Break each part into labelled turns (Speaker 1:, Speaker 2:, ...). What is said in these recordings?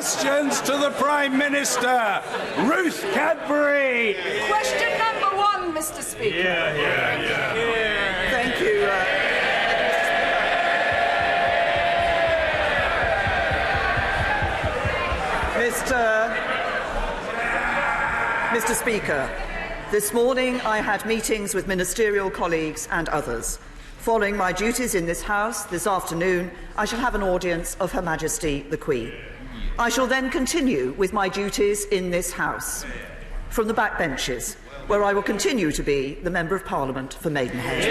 Speaker 1: Questions to the Prime Minister. Ruth Cadbury.
Speaker 2: Question number 1, Mr. Speaker.
Speaker 3: Thank you. Mr. Speaker, this morning I had meetings with ministerial colleagues and others. Following my duties in this House this afternoon, I shall have an audience of Her Majesty the Queen. I shall then continue with my duties in this House from the backbenches, where I will continue to be the Member of Parliament for Maidenhead.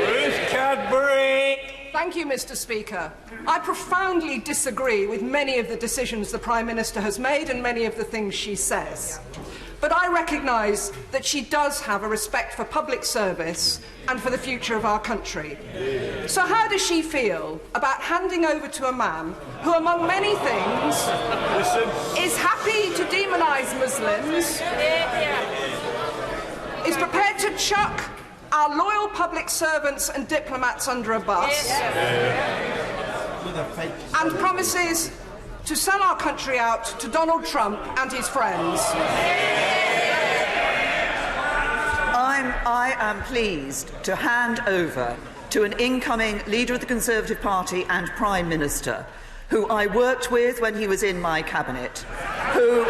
Speaker 1: Ruth Cadbury.
Speaker 2: Thank you, Mr. Speaker. I profoundly disagree with many of the decisions the Prime Minister has made and many of the things she says. But I recognise that she does have a respect for public service and for the future of our country. So how does she feel about handing over to a man who, among many things, is happy to demonise Muslims, is prepared to chuck our loyal public servants and diplomats under a bus, and promises to sell our country out to Donald Trump and his friends?
Speaker 3: I am pleased to hand over to an incoming Leader of the Conservative Party and Prime Minister, who I worked with when he was in my cabinet, who...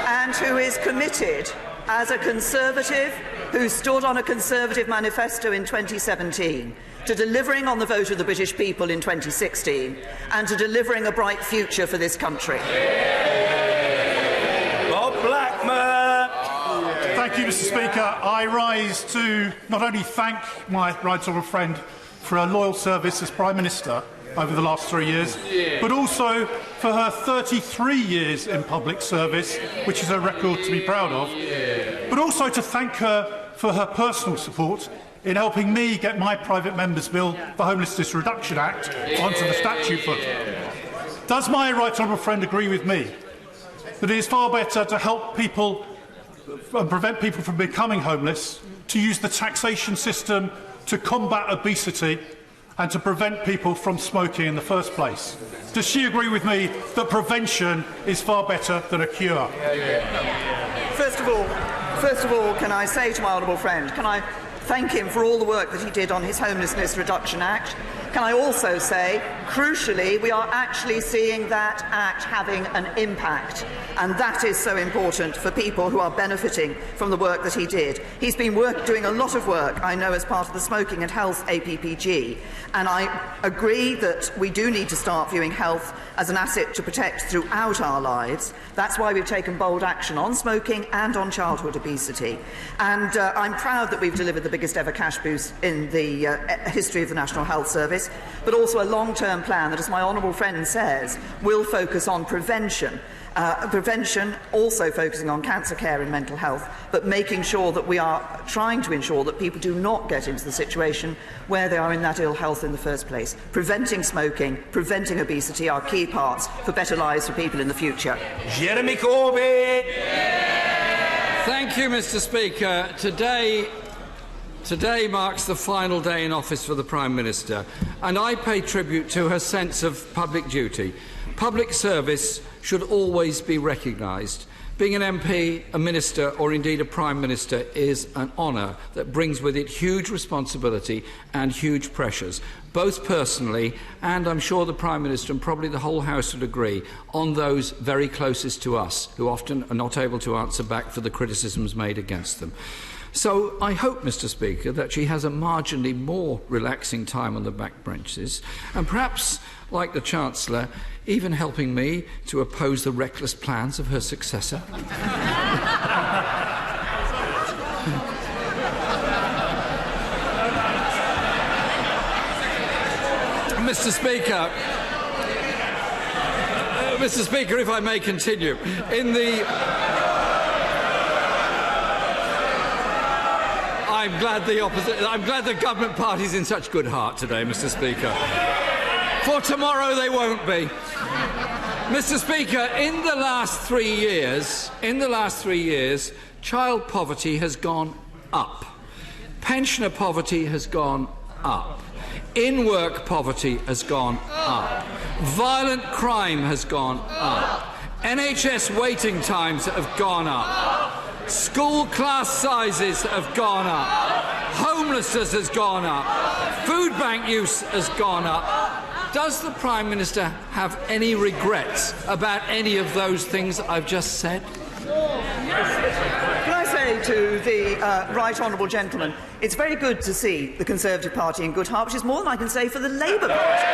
Speaker 3: and who is committed as a Conservative who stood on a Conservative manifesto in 2017, to delivering on the vote of the British people in 2016, and to delivering a bright future for this country.
Speaker 1: Bob Blackman.
Speaker 4: Thank you, Mr. Speaker. I rise to not only thank my right honourable friend for her loyal service as Prime Minister over the last 3 years, but also for her 33 years in public service, which is a record to be proud of, but also to thank her for her personal support in helping me get my private member's bill, the Homelessness Reduction Act, onto the statute book. Does my right honourable friend agree with me that it is far better to help people and prevent people from becoming homeless, to use the taxation system to combat obesity and to prevent people from smoking in the first place? Does she agree with me that prevention is far better than a cure?
Speaker 3: First of all, can I say to my honourable friend, can I thank him for all the work that he did on his Homelessness Reduction Act? Can I also say, crucially, we are actually seeing that Act having an impact, and that is so important for people who are benefiting from the work that he did. He's been doing a lot of work, I know, as part of the Smoking and Health APPG, and I agree that we do need to start viewing health as an asset to protect throughout our lives. That's why we've taken bold action on smoking and on childhood obesity. And I'm proud that we've delivered the biggest ever cash boost in the history of the National Health Service, but also a long-term plan that, as my honourable friend says, will focus on prevention. Prevention also focusing on cancer care and mental health, but making sure that we are trying to ensure that people do not get into the situation where they are in that ill health in the first place. Preventing smoking, preventing obesity are key parts for better lives for people in the future.
Speaker 1: Jeremy Corbyn.
Speaker 5: Thank you, Mr. Speaker. Today marks the final day in office for the Prime Minister, and I pay tribute to her sense of public duty. Public service should always be recognised. Being an MP, a minister, or indeed a Prime Minister is an honour that brings with it huge responsibility and huge pressures, both personally and, I'm sure, the Prime Minister and probably the whole House would agree, on those very closest to us, who often are not able to answer back for the criticisms made against them. So I hope, Mr. Speaker, that she has a marginally more relaxing time on the backbenches, and perhaps, like the Chancellor, even helping me to oppose the reckless plans of her successor. Mr. Speaker, if I may continue, I'm glad the government party's in such good heart today, Mr. Speaker. For tomorrow they won't be. Mr. Speaker, in the last 3 years, child poverty has gone up. Pensioner poverty has gone up. In-work poverty has gone up. Violent crime has gone up. NHS waiting times have gone up. School class sizes have gone up. Homelessness has gone up. Food bank use has gone up. Does the Prime Minister have any regrets about any of those things I've just said?
Speaker 3: Can I say to the right honourable gentleman, it's very good to see the Conservative Party in good heart, which is more than I can say for the Labour Party.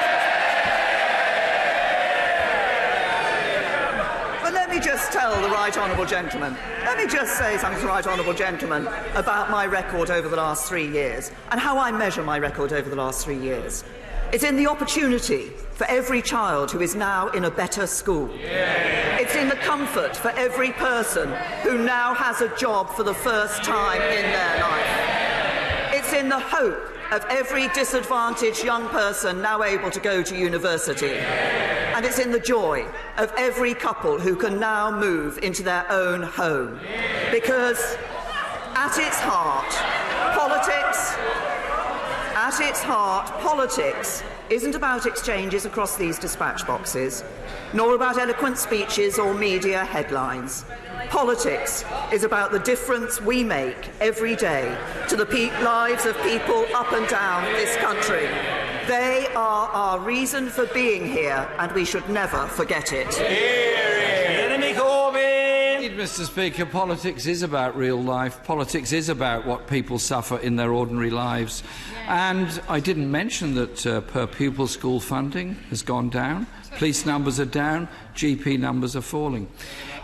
Speaker 3: But let me just tell the right honourable gentleman, let me just say something to the right honourable gentleman about my record over the last 3 years and how I measure my record over the last 3 years. It's in the opportunity for every child who is now in a better school. It's in the comfort for every person who now has a job for the first time in their life. It's in the hope of every disadvantaged young person now able to go to university. And it's in the joy of every couple who can now move into their own home. Because at its heart, politics isn't about exchanges across these dispatch boxes, nor about eloquent speeches or media headlines. Politics is about the difference we make every day to the lives of people up and down this country. They are our reason for being here, and we should never forget it.
Speaker 1: Jeremy Corbyn!
Speaker 5: Mr. Speaker, politics is about real life. Politics is about what people suffer in their ordinary lives. And I didn't mention that per pupil school funding has gone down. Police numbers are down. GP numbers are falling.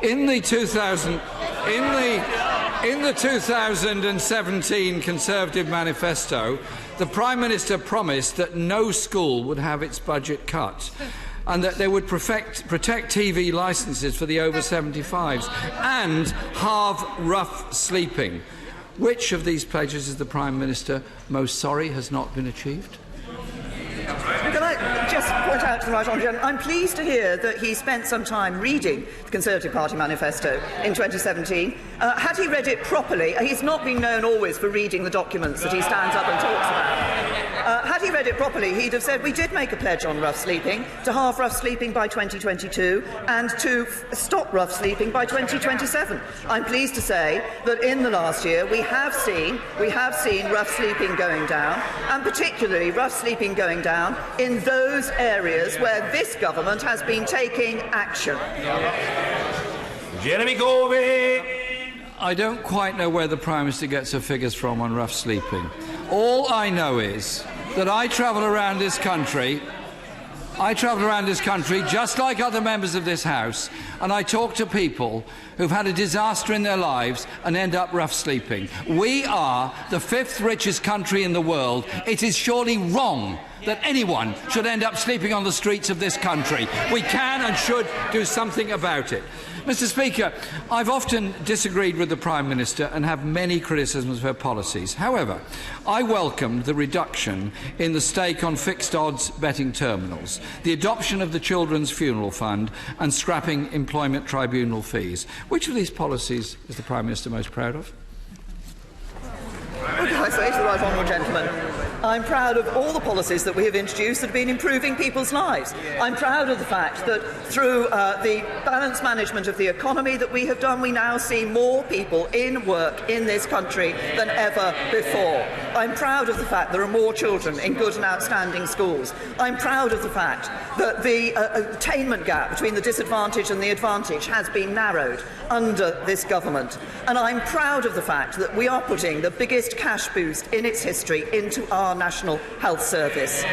Speaker 5: In the 2017 Conservative manifesto, the Prime Minister promised that no school would have its budget cut, and that they would protect TV licences for the over 75s and halve rough sleeping. Which of these pledges is the Prime Minister most sorry has not been achieved?
Speaker 3: Can I just point out to the right honourable gentleman, I'm pleased to hear that he spent some time reading the Conservative Party manifesto in 2017. Had he read it properly, he's not been known always for reading the documents that he stands up and talks about. Had he read it properly, he'd have said we did make a pledge on rough sleeping, to halve rough sleeping by 2022 and to stop rough sleeping by 2027. I'm pleased to say that in the last year we have seen rough sleeping going down, and particularly rough sleeping going down in those areas where this government has been taking action.
Speaker 1: Jeremy Corbyn!
Speaker 5: I don't quite know where the Prime Minister gets her figures from on rough sleeping. All I know is that I travel around this country just like other members of this House, and I talk to people who've had a disaster in their lives and end up rough sleeping. We are the 5th richest country in the world. It is surely wrong that anyone should end up sleeping on the streets of this country. We can and should do something about it. Mr. Speaker, I've often disagreed with the Prime Minister and have many criticisms of her policies. However, I welcomed the reduction in the stake on fixed odds betting terminals, the adoption of the Children's Funeral Fund and scrapping employment tribunal fees. Which of these policies is the Prime Minister most proud of?
Speaker 3: What can I say to the right honourable gentleman? I'm proud of all the policies that we have introduced that have been improving people's lives. I'm proud of the fact that through the balanced management of the economy that we have done, we now see more people in work in this country than ever before. I'm proud of the fact there are more children in good and outstanding schools. I'm proud of the fact that the attainment gap between the disadvantaged and the advantaged has been narrowed under this government. And I'm proud of the fact that we are putting the biggest cash boost in its history into our National Health Service.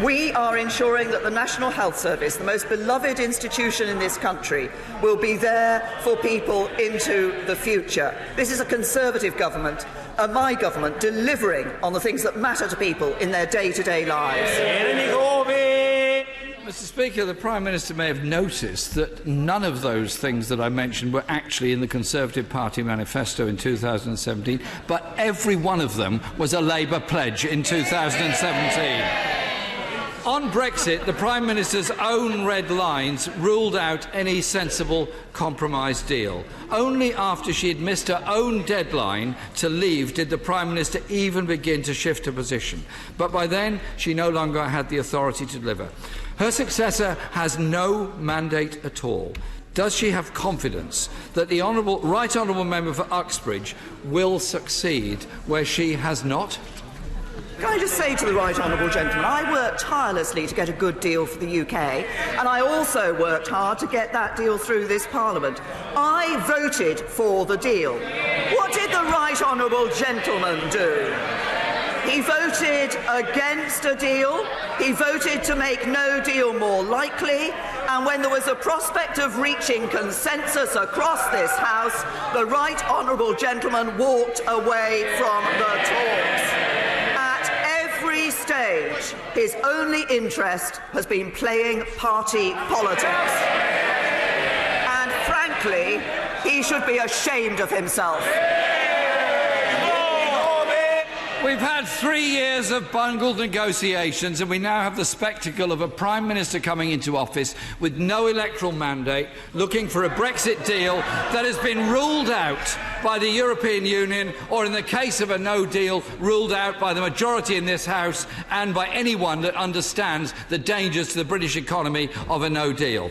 Speaker 3: We are ensuring that the National Health Service, the most beloved institution in this country, will be there for people into the future. This is a Conservative government, my government, delivering on the things that matter to people in their day-to-day lives.
Speaker 5: Mr. Speaker, the Prime Minister may have noticed that none of those things that I mentioned were actually in the Conservative Party manifesto in 2017, but every one of them was a Labour pledge in 2017. On Brexit, the Prime Minister's own red lines ruled out any sensible compromise deal. Only after she had missed her own deadline to leave did the Prime Minister even begin to shift her position. But by then, she no longer had the authority to deliver. Her successor has no mandate at all. Does she have confidence that the Right Honourable Member for Uxbridge will succeed where she has not?
Speaker 3: Can I just say to the right honourable gentleman, I worked tirelessly to get a good deal for the UK, and I also worked hard to get that deal through this Parliament. I voted for the deal. What did the right honourable gentleman do? He voted against a deal, he voted to make no deal more likely, and when there was a prospect of reaching consensus across this House, the right honourable gentleman walked away from the talks. Stage, his only interest has been playing party politics. And frankly, he should be ashamed of himself.
Speaker 5: We've had 3 years of bungled negotiations, and we now have the spectacle of a Prime Minister coming into office with no electoral mandate, looking for a Brexit deal that has been ruled out by the European Union, or in the case of a no deal, ruled out by the majority in this House and by anyone that understands the dangers to the British economy of a no deal.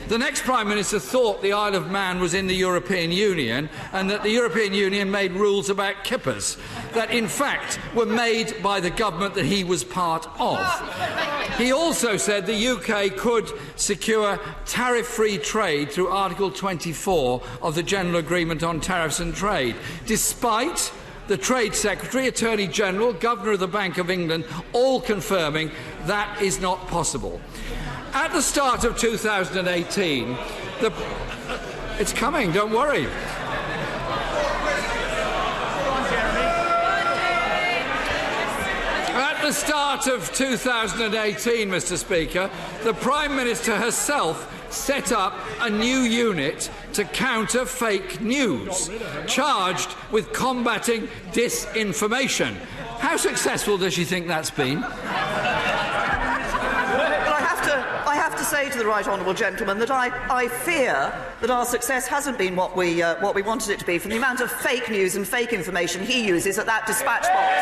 Speaker 5: The next Prime Minister thought the Isle of Man was in the European Union and that the European Union made rules about kippers that in fact were made by the government that he was part of. He also said the UK could secure tariff-free trade through Article 24 of the General Agreement on Tariffs and Trade, despite the Trade Secretary, Attorney General, Governor of the Bank of England all confirming that is not possible. At the start of 2018, it's coming, don't worry. At the start of 2018, Mr. Speaker, the Prime Minister herself set up a new unit to counter fake news, charged with combating disinformation. How successful does she think that's been?
Speaker 3: I have to say to the right honourable gentleman that I fear that our success hasn't been what we wanted it to be from the amount of fake news and fake information he uses at that dispatch box.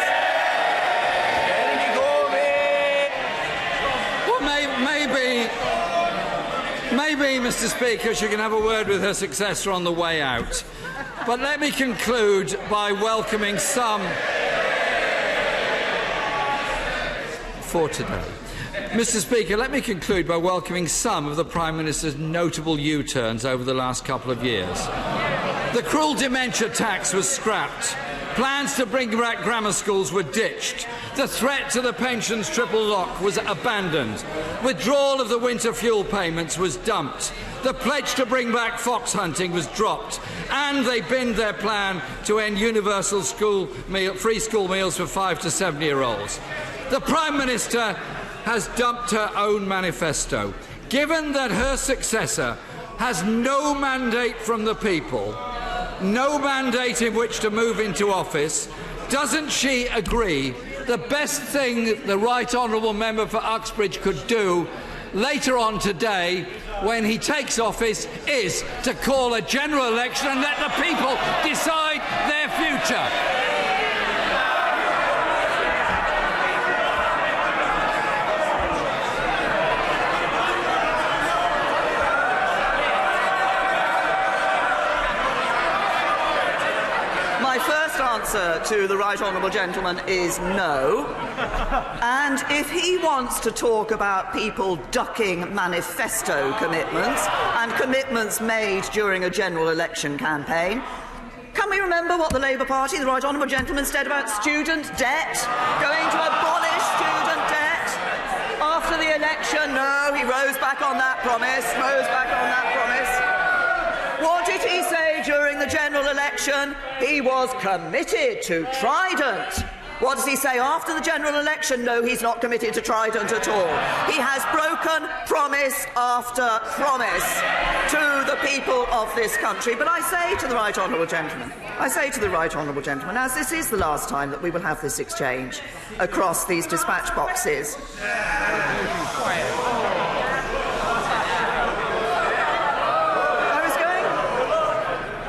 Speaker 5: Well, maybe, Mr. Speaker, she can have a word with her successor on the way out. But let me conclude by welcoming some for today. Mr. Speaker, let me conclude by welcoming some of the Prime Minister's notable U-turns over the last couple of years. The cruel dementia tax was scrapped. Plans to bring back grammar schools were ditched. The threat to the pensions triple lock was abandoned. Withdrawal of the winter fuel payments was dumped. The pledge to bring back fox hunting was dropped. And they binned their plan to end universal free school meals for 5 to 7-year-olds. The Prime Minister has dumped her own manifesto. Given that her successor has no mandate from the people, no mandate in which to move into office, doesn't she agree the best thing the Right Honourable Member for Uxbridge could do later on today when he takes office is to call a general election and let the people decide their future?
Speaker 3: Answer to the right honourable gentleman is no. And if he wants to talk about people ducking manifesto commitments and commitments made during a general election campaign, can we remember what the Labour Party, the right honourable gentleman, said about student debt? Going to abolish student debt? After the election, no, he rose back on that promise, What did he say during the general election? He was committed to Trident. What does he say after the general election? No, he's not committed to Trident at all. He has broken promise after promise to the people of this country. But I say to the right honourable gentleman, as this is the last time that we will have this exchange across these dispatch boxes,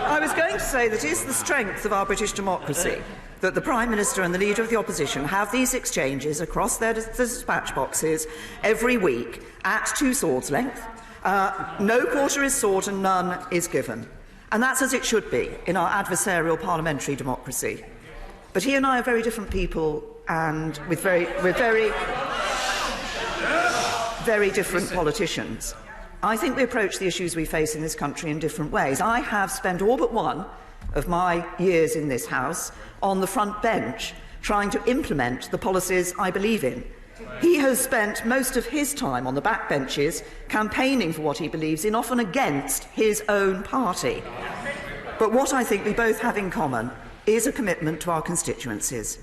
Speaker 3: I was going to say that it is the strength of our British democracy that the Prime Minister and the Leader of the Opposition have these exchanges across their dispatch boxes every week at two swords' length. No quarter is sought and none is given. And that's as it should be in our adversarial parliamentary democracy. But he and I are very different people, and with very different politicians. I think we approach the issues we face in this country in different ways. I have spent all but one of my years in this House on the front bench trying to implement the policies I believe in. He has spent most of his time on the back benches campaigning for what he believes in, often against his own party. But what I think we both have in common is a commitment to our constituencies.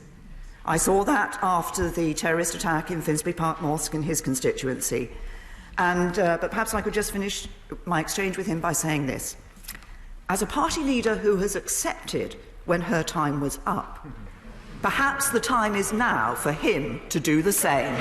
Speaker 3: I saw that after the terrorist attack in Finsbury Park Mosque in his constituency. But perhaps I could just finish my exchange with him by saying this. As a party leader who has accepted when her time was up, perhaps the time is now for him to do the same.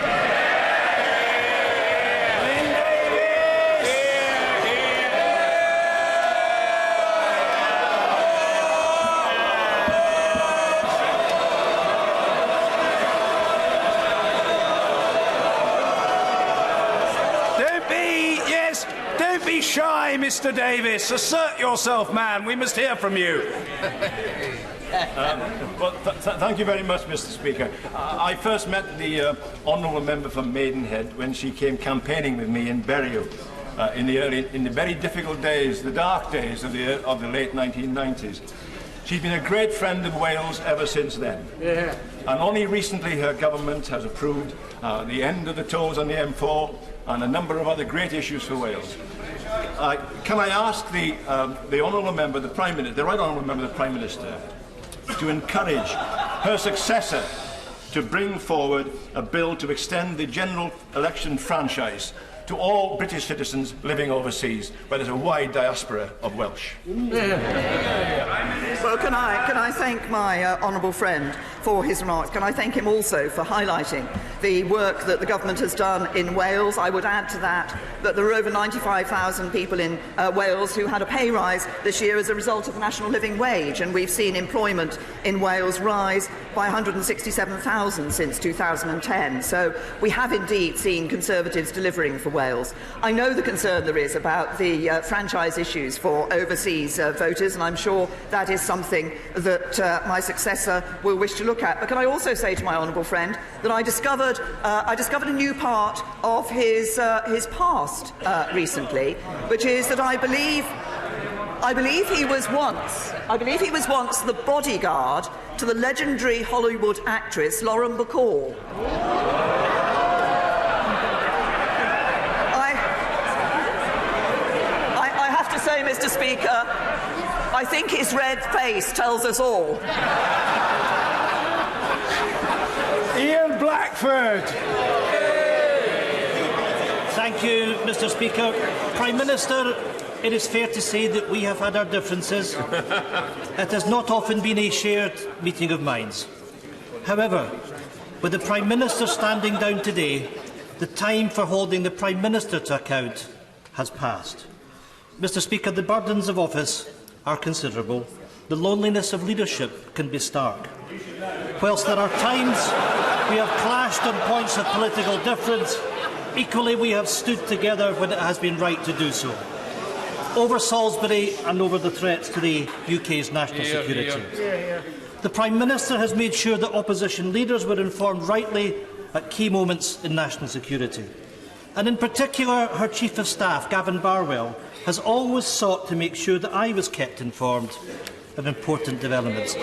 Speaker 1: Don't be shy, Mr. Davis. Assert yourself, man. We must hear from you.
Speaker 6: Thank you very much, Mr. Speaker. I first met the honourable member from Maidenhead when she came campaigning with me in Bury in the very difficult days, the dark days of the late 1990s. She's been a great friend of Wales ever since then. Yeah. And only recently her government has approved the end of the tolls on the M4 and a number of other great issues for Wales. Can I ask the honourable member, the Prime Minister, the right honourable member, the Prime Minister, to encourage her successor to bring forward a bill to extend the general election franchise to all British citizens living overseas, where there's a wide diaspora of Welsh.
Speaker 3: Well, can I thank my honourable friend for his remarks? Can I thank him also for highlighting the work that the government has done in Wales? I would add to that there are over 95,000 people in Wales who had a pay rise this year as a result of the national living wage, and we've seen employment in Wales rise by 167,000 since 2010. So we have indeed seen Conservatives delivering for Wales. I know the concern there is about the franchise issues for overseas voters, and I'm sure that is something that my successor will wish to look at. But can I also say to my honourable friend that I discovered a new part of his past recently, which is that I believe he was once the bodyguard to the legendary Hollywood actress Lauren Bacall. I have to say, Mr. Speaker, I think his red face tells us all.
Speaker 1: Ian Blackford.
Speaker 7: Thank you, Mr. Speaker. Prime Minister, it is fair to say that we have had our differences. It has not often been a shared meeting of minds. However, with the Prime Minister standing down today, the time for holding the Prime Minister to account has passed. Mr. Speaker, the burdens of office are considerable. The loneliness of leadership can be stark. Whilst there are times we have clashed on points of political difference, equally we have stood together when it has been right to do so. Over Salisbury and over the threats to the UK's national security. The Prime Minister has made sure that opposition leaders were informed rightly at key moments in national security. And in particular, her Chief of Staff, Gavin Barwell, has always sought to make sure that I was kept informed of important developments.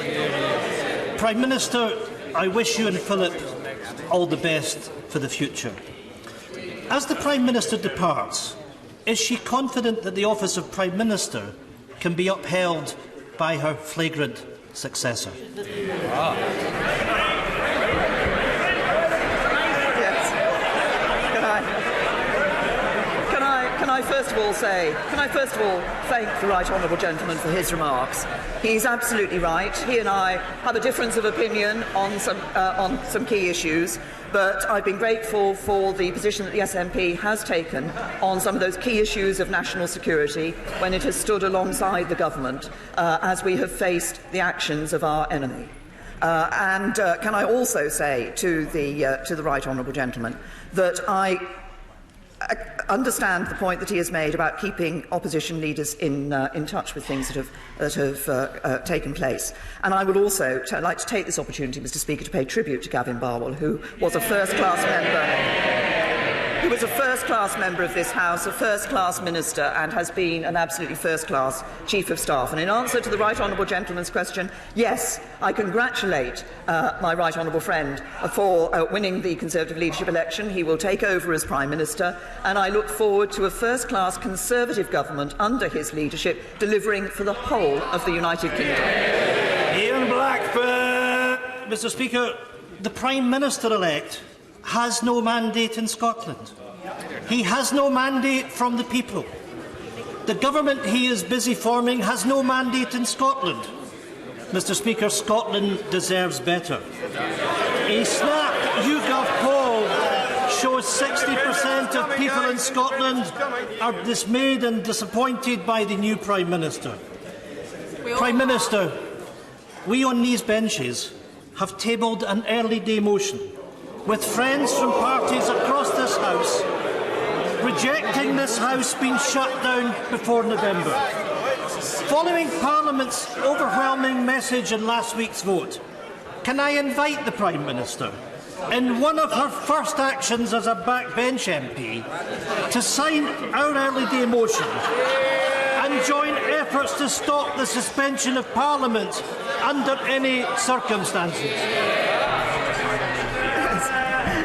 Speaker 7: Prime Minister, I wish you and Philip all the best for the future. As the Prime Minister departs, is she confident that the office of Prime Minister can be upheld by her flagrant successor?
Speaker 3: I first of all thank the right honourable gentleman for his remarks. He's absolutely right. He and I have a difference of opinion on some key issues, but I've been grateful for the position that the SNP has taken on some of those key issues of national security when it has stood alongside the government as we have faced the actions of our enemy. Can I also say to the right honourable gentleman that I understand the point that he has made about keeping opposition leaders in touch with things that have taken place. And I would also like to take this opportunity, Mr. Speaker, to pay tribute to Gavin Barwell, who was a first-class member. He was a first-class member of this House, a first-class minister, and has been an absolutely first-class Chief of Staff. And in answer to the right honourable gentleman's question, yes, I congratulate my right honourable friend for winning the Conservative leadership election. He will take over as Prime Minister, and I look forward to a first-class Conservative government under his leadership, delivering for the whole of the United Kingdom.
Speaker 6: Ian Blackburn.
Speaker 7: Mr. Speaker, the Prime Minister-elect has no mandate in Scotland. He has no mandate from the people. The government he is busy forming has no mandate in Scotland. Mr. Speaker, Scotland deserves better. A Snap YouGov poll shows 60% of people in Scotland are dismayed and disappointed by the new Prime Minister. Prime Minister, we on these benches have tabled an early day motion with friends from parties across this House rejecting this House being shut down before November. Following Parliament's overwhelming message in last week's vote, can I invite the Prime Minister, in one of her first actions as a backbench MP, to sign our early day motion and join efforts to stop the suspension of Parliament under any circumstances?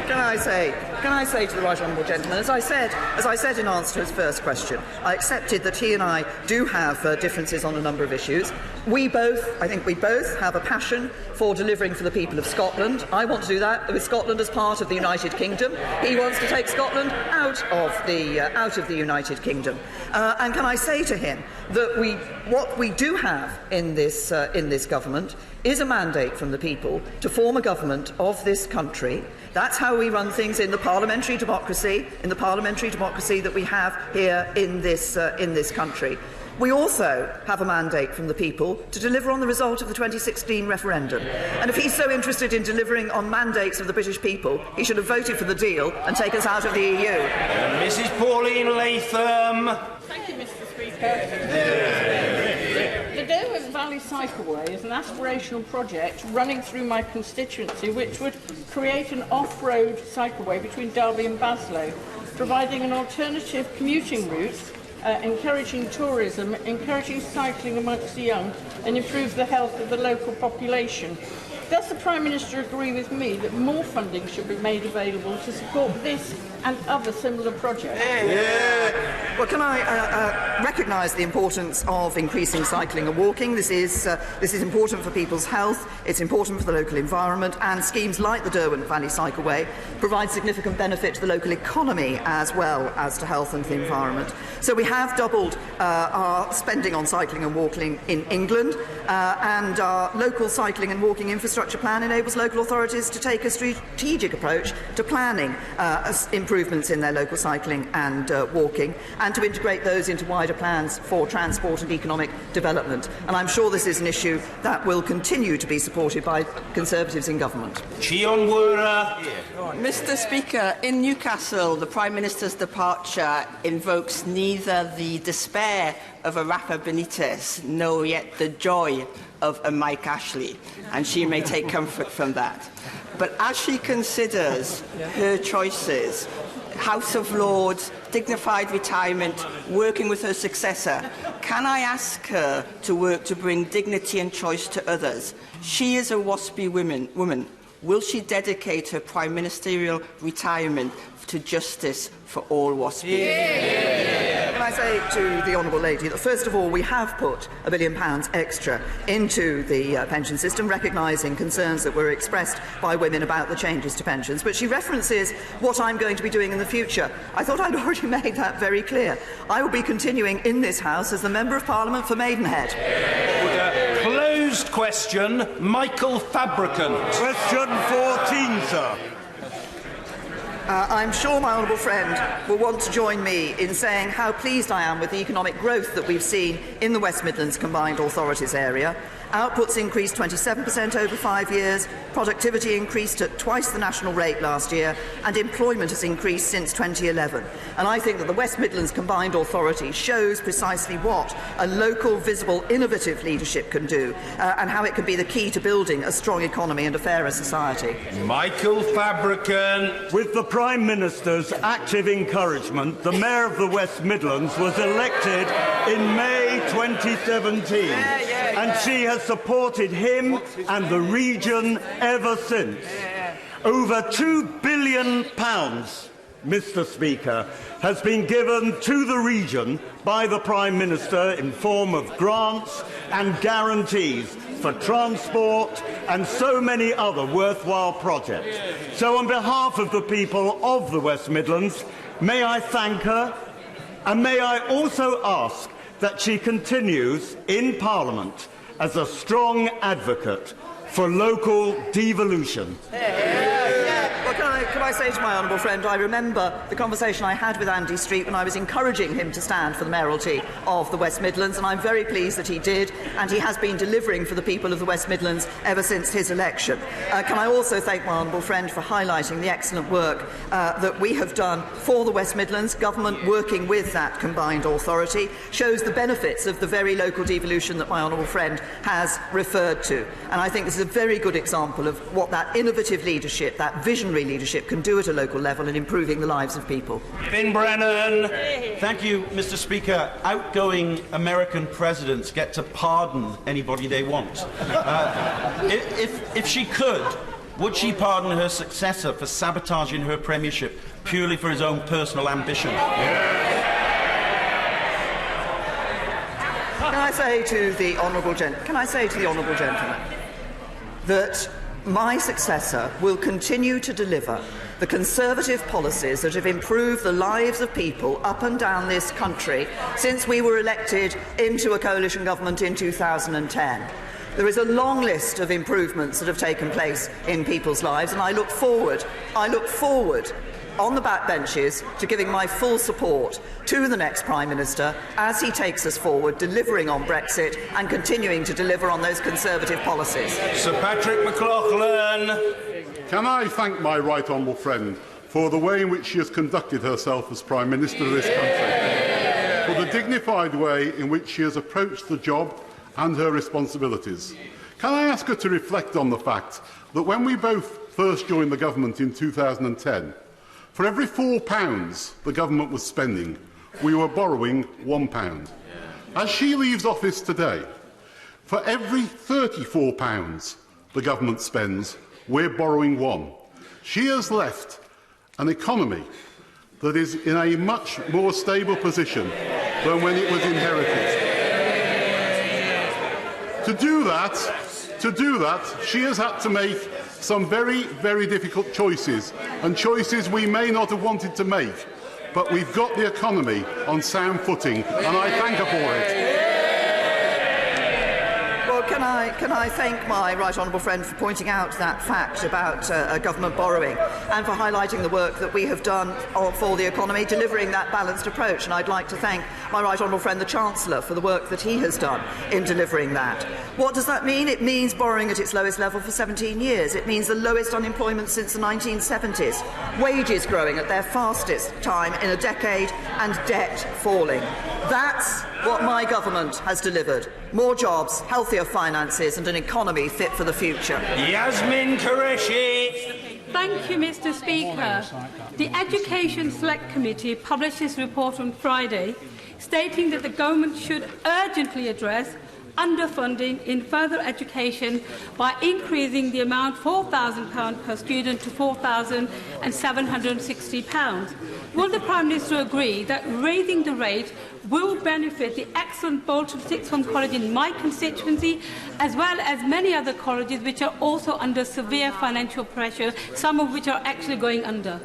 Speaker 3: Can I say to the right honourable gentleman, as I said in answer to his first question, I accepted that he and I do have differences on a number of issues. I think we both have a passion for delivering for the people of Scotland. I want to do that with Scotland as part of the United Kingdom. He wants to take Scotland out of the United Kingdom. And can I say to him that what we do have in this government is a mandate from the people to form a government of this country. That's how we run things in the parliamentary democracy, that we have here in this country. We also have a mandate from the people to deliver on the result of the 2016 referendum. And if he's so interested in delivering on mandates of the British people, he should have voted for the deal and taken us out of the EU.
Speaker 6: Mrs. Pauline Latham.
Speaker 8: Thank you, Mr. Speaker. The Derwent Valley Cycleway is an aspirational project running through my constituency which would create an off-road cycleway between Derby and Baslow, providing an alternative commuting route, encouraging tourism, encouraging cycling amongst the young and improve the health of the local population. Does the Prime Minister agree with me that more funding should be made available to support this and other similar projects?
Speaker 3: Well, can I recognise the importance of increasing cycling and walking? This is important for people's health, it's important for the local environment, and schemes like the Derwent Valley Cycleway provide significant benefit to the local economy as well as to health and the environment. So we have doubled our spending on cycling and walking in England, and our local cycling and walking infrastructure plan enables local authorities to take a strategic approach to planning improvements in their local cycling and walking, and to integrate those into wider plans for transport and economic development. And I'm sure this is an issue that will continue to be supported by Conservatives in government.
Speaker 9: Mr. Speaker, in Newcastle, the Prime Minister's departure invokes neither the despair of a Rafa Benitez, nor yet the joy of a Mike Ashley, and she may take comfort from that. But as she considers her choices, House of Lords, dignified retirement, working with her successor, can I ask her to work to bring dignity and choice to others? She is a WASPy woman. Will she dedicate her prime ministerial retirement to justice for all WASPy?
Speaker 3: I say to the Honourable Lady that, first of all, we have put £1 billion extra into the pension system, recognising concerns that were expressed by women about the changes to pensions. But she references what I'm going to be doing in the future. I thought I'd already made that very clear. I will be continuing in this House as the Member of Parliament for Maidenhead.
Speaker 1: Closed question, Michael Fabricant.
Speaker 10: Question 14, sir.
Speaker 3: I'm sure my honourable friend will want to join me in saying how pleased I am with the economic growth that we've seen in the West Midlands Combined Authorities area. Outputs increased 27% over 5 years, productivity increased at twice the national rate last year, and employment has increased since 2011. And I think that the West Midlands Combined Authority shows precisely what a local, visible, innovative leadership can do, and how it can be the key to building a strong economy and a fairer society.
Speaker 1: Michael Fabricant.
Speaker 10: With the Prime Minister's active encouragement, the Mayor of the West Midlands was elected in May 2017, and she has supported him and the region ever since. Over £2 billion, Mr. Speaker, has been given to the region by the Prime Minister in form of grants and guarantees for transport and so many other worthwhile projects. So on behalf of the people of the West Midlands, may I thank her, and may I also ask that she continues in Parliament as a strong advocate for local devolution.
Speaker 3: Well, can I say to my honourable friend, I remember the conversation I had with Andy Street when I was encouraging him to stand for the mayoralty of the West Midlands, and I'm very pleased that he did, and he has been delivering for the people of the West Midlands ever since his election. Can I also thank my honourable friend for highlighting the excellent work that we have done for the West Midlands. Government working with that combined authority shows the benefits of the very local devolution that my honourable friend has referred to. And I think this is a very good example of what that innovative leadership, that visionary leadership can do at a local level in improving the lives of people.
Speaker 1: Finn Brennan.
Speaker 11: Thank you, Mr. Speaker. Outgoing American presidents get to pardon anybody they want. If she could, would she pardon her successor for sabotaging her premiership purely for his own personal ambition?
Speaker 3: Can I say to the honourable gentleman that my successor will continue to deliver the Conservative policies that have improved the lives of people up and down this country since we were elected into a coalition government in 2010. There is a long list of improvements that have taken place in people's lives, and I look forward on the backbenches to giving my full support to the next Prime Minister as he takes us forward, delivering on Brexit and continuing to deliver on those Conservative policies.
Speaker 1: Sir Patrick McLaughlin.
Speaker 12: Can I thank my right honourable friend for the way in which she has conducted herself as Prime Minister of this country, for the dignified way in which she has approached the job and her responsibilities. Can I ask her to reflect on the fact that when we both first joined the government in 2010, for every £4 the government was spending, we were borrowing £1. As she leaves office today, for every £34 the government spends, we're borrowing £1. She has left an economy that is in a much more stable position than when it was inherited. To do that, she has had to make some very, very difficult choices, and choices we may not have wanted to make, but we've got the economy on sound footing, and I thank her for it.
Speaker 3: Well, can I thank my right honourable friend for pointing out that fact about government borrowing, and for highlighting the work that we have done for the economy, delivering that balanced approach. And I'd like to thank my right honourable friend, the Chancellor, for the work that he has done in delivering that. What does that mean? It means borrowing at its lowest level for 17 years. It means the lowest unemployment since the 1970s, wages growing at their fastest time in a decade, and debt falling. That's what my government has delivered. More jobs, healthier finances, and an economy fit for the future.
Speaker 1: Yasmin Qureshi.
Speaker 13: Thank you, Mr. Speaker. The Education Select Committee published its report on Friday, stating that the government should urgently address underfunding in further education by increasing the amount £4,000 per student to £4,760. will the Prime Minister agree that raising the rate will benefit the excellent Bolton Sixth Form College in my constituency, as well as many other colleges which are also under severe financial pressure, some of which are actually going under?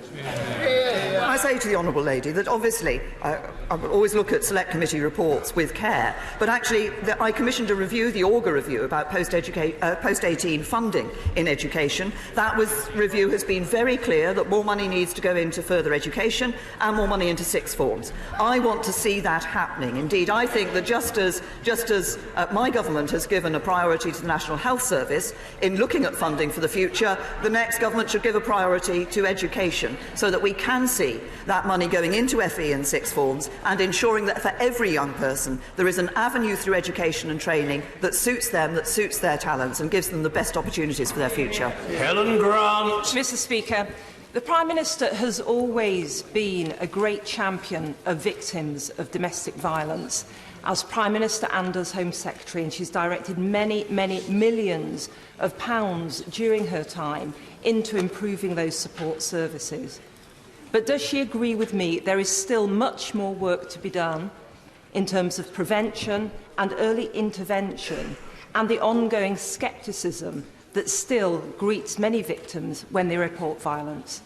Speaker 3: I say to the honourable lady that obviously I will always look at select committee reports with care, but actually I commissioned a review, the Auger review, about post-18 funding in education. That review has been very clear that more money needs to go into further education and more money into sixth forms. I want to see that happening. Indeed, I think that just as my government has given a priority to the National Health Service in looking at funding for the future, the next government should give a priority to education so that we can see that money going into FE and sixth forms and ensuring that for every young person there is an avenue through education and training that suits them, that suits their talents and gives them the best opportunities for their future.
Speaker 6: Helen Grant.
Speaker 2: Mr. Speaker, the Prime Minister has always been a great champion of victims of domestic violence as Prime Minister and as Home Secretary, and she's directed many, many millions of pounds during her time into improving those support services. But does she agree with me there is still much more work to be done in terms of prevention and early intervention and the ongoing scepticism that still greets many victims when they report violence?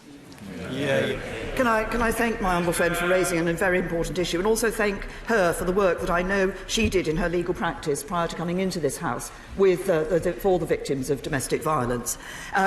Speaker 3: Can I thank my honourable friend for raising a very important issue, and also thank her for the work that I know she did in her legal practice prior to coming into this House for the victims of domestic violence.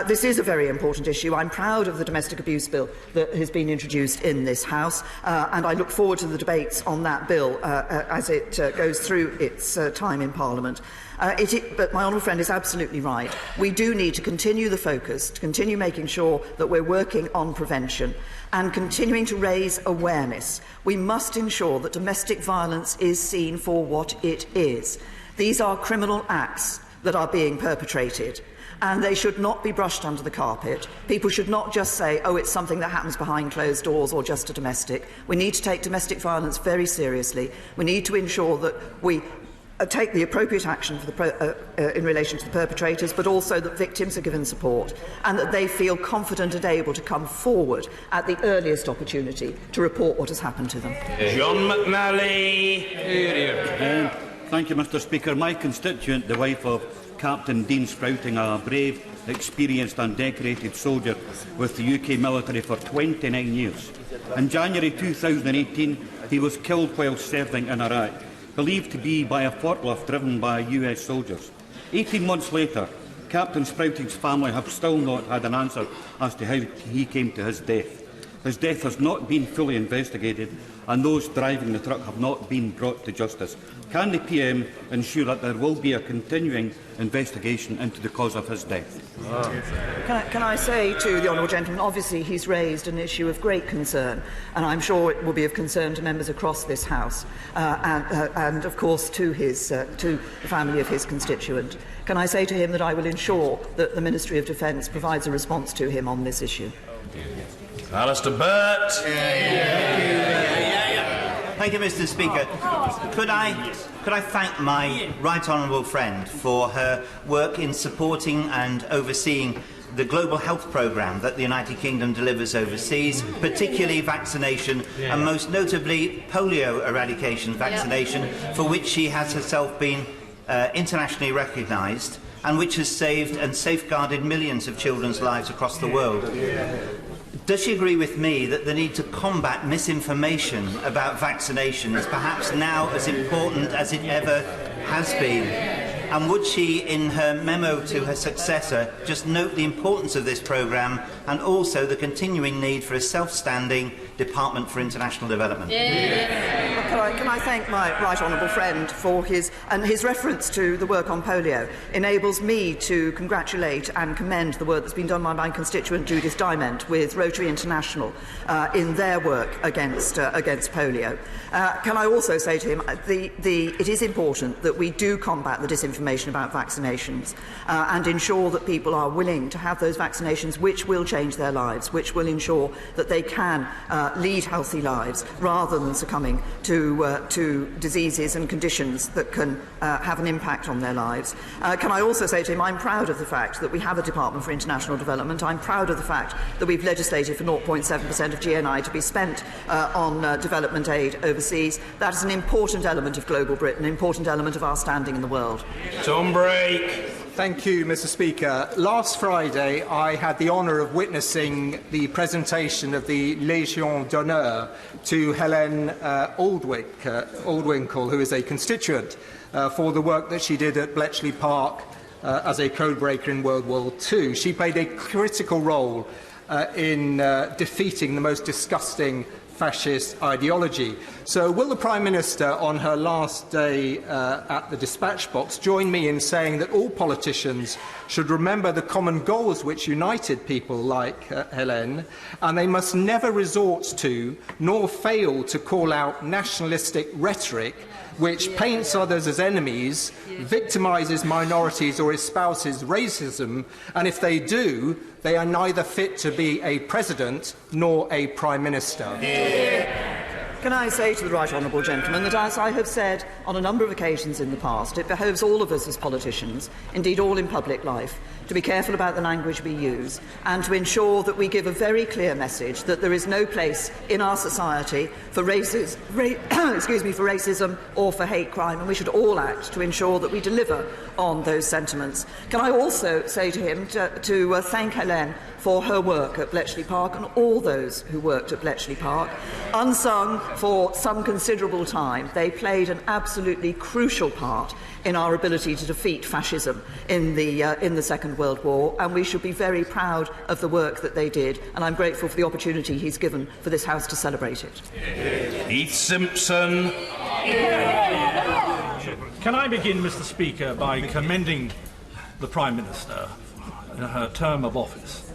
Speaker 3: This is a very important issue. I'm proud of the domestic abuse bill that has been introduced in this House, and I look forward to the debates on that bill as it goes through its time in Parliament. But my honourable friend is absolutely right. We do need to continue the focus, to continue making sure that we're working on prevention and continuing to raise awareness. We must ensure that domestic violence is seen for what it is. These are criminal acts that are being perpetrated, and they should not be brushed under the carpet. People should not just say, oh, it's something that happens behind closed doors or just a domestic. We need to take domestic violence very seriously. We need to ensure that we take the appropriate action for in relation to the perpetrators, but also that victims are given support and that they feel confident and able to come forward at the earliest opportunity to report what has happened to them.
Speaker 6: John McNally.
Speaker 10: Thank you, Mr. Speaker. My constituent, the wife of Captain Dean Sprouting, a brave, experienced and decorated soldier with the UK military for 29 years. In January 2018, he was killed while serving in Iraq, believed to be by a forklift driven by US soldiers. 18 months later, Captain Sprouting's family have still not had an answer as to how he came to his death. His death has not been fully investigated, and those driving the truck have not been brought to justice. Can the PM ensure that there will be a continuing investigation into the cause of his death?
Speaker 3: Can I say to the honourable gentleman, obviously he's raised an issue of great concern, and I'm sure it will be of concern to members across this House, and of course to the family of his constituent. Can I say to him that I will ensure that the Ministry of Defence provides a response to him on this issue?
Speaker 6: Alistair Burt.
Speaker 14: Thank you, Mr. Speaker. Could I thank my right honourable friend for her work in supporting and overseeing the global health programme that the United Kingdom delivers overseas, particularly vaccination and most notably polio eradication vaccination, for which she has herself been internationally recognised and which has saved and safeguarded millions of children's lives across the world. Does she agree with me that the need to combat misinformation about vaccination is perhaps now as important as it ever has been? And would she, in her memo to her successor, just note the importance of this programme and also the continuing need for a self-standing Department for International Development?
Speaker 3: Can I thank my right honourable friend for his reference to the work on polio enables me to congratulate and commend the work that's been done by my constituent Judith Diment with Rotary International in their work against polio. Can I also say to him, it is important that we do combat the disinformation information about vaccinations and ensure that people are willing to have those vaccinations which will change their lives, which will ensure that they can lead healthy lives rather than succumbing to diseases and conditions that can have an impact on their lives. Can I also say to him, I'm proud of the fact that we have a Department for International Development. I'm proud of the fact that we've legislated for 0.7% of GNI to be spent on development aid overseas. That is an important element of global Britain, an important element of our standing in the world.
Speaker 6: Tom Brake.
Speaker 15: Thank you, Mr. Speaker. Last Friday, I had the honour of witnessing the presentation of the Légion d'honneur to Helen Aldwinkle, who is a constituent, for the work that she did at Bletchley Park as a codebreaker in World War II. She played a critical role in defeating the most disgusting fascist ideology. So will the Prime Minister, on her last day at the dispatch box, join me in saying that all politicians should remember the common goals which united people like Hélène, and they must never resort to, nor fail to call out nationalistic rhetoric which paints others as enemies, victimises minorities or espouses racism, and if they do, they are neither fit to be a president nor a prime minister.
Speaker 3: Can I say to the right honourable gentleman that, as I have said on a number of occasions in the past, it behoves all of us as politicians, indeed all in public life, to be careful about the language we use and to ensure that we give a very clear message that there is no place in our society for racism or for hate crime, and we should all act to ensure that we deliver on those sentiments. Can I also say to him to thank Hélène for her work at Bletchley Park and all those who worked at Bletchley Park. Unsung for some considerable time, they played an absolutely crucial part in our ability to defeat fascism in the Second World War, and we should be very proud of the work that they did, and I'm grateful for the opportunity he's given for this House to celebrate it.
Speaker 6: Heath Simpson.
Speaker 1: Can I begin, Mr. Speaker, by commending the Prime Minister in her term of office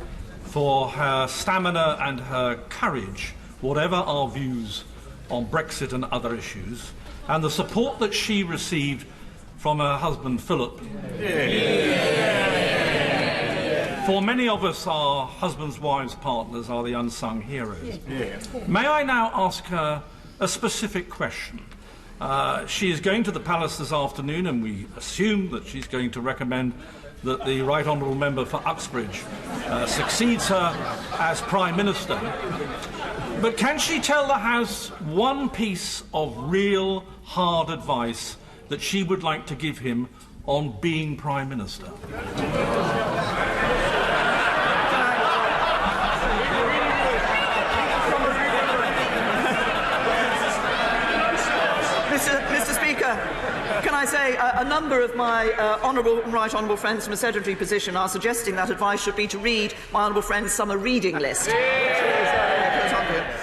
Speaker 1: for her stamina and her courage, whatever our views on Brexit and other issues, and the support that she received from her husband Philip. For many of us, our husbands, wives, partners are the unsung heroes. May I now ask her a specific question? She is going to the Palace this afternoon, and we assume that she's going to recommend that the Right Honourable Member for Uxbridge succeeds her as Prime Minister. But can she tell the House one piece of real hard advice that she would like to give him on being Prime Minister?
Speaker 3: Mr. Speaker, can I say a number of my honourable and right honourable friends from a secretary position are suggesting that advice should be to read my honourable friend's summer reading list.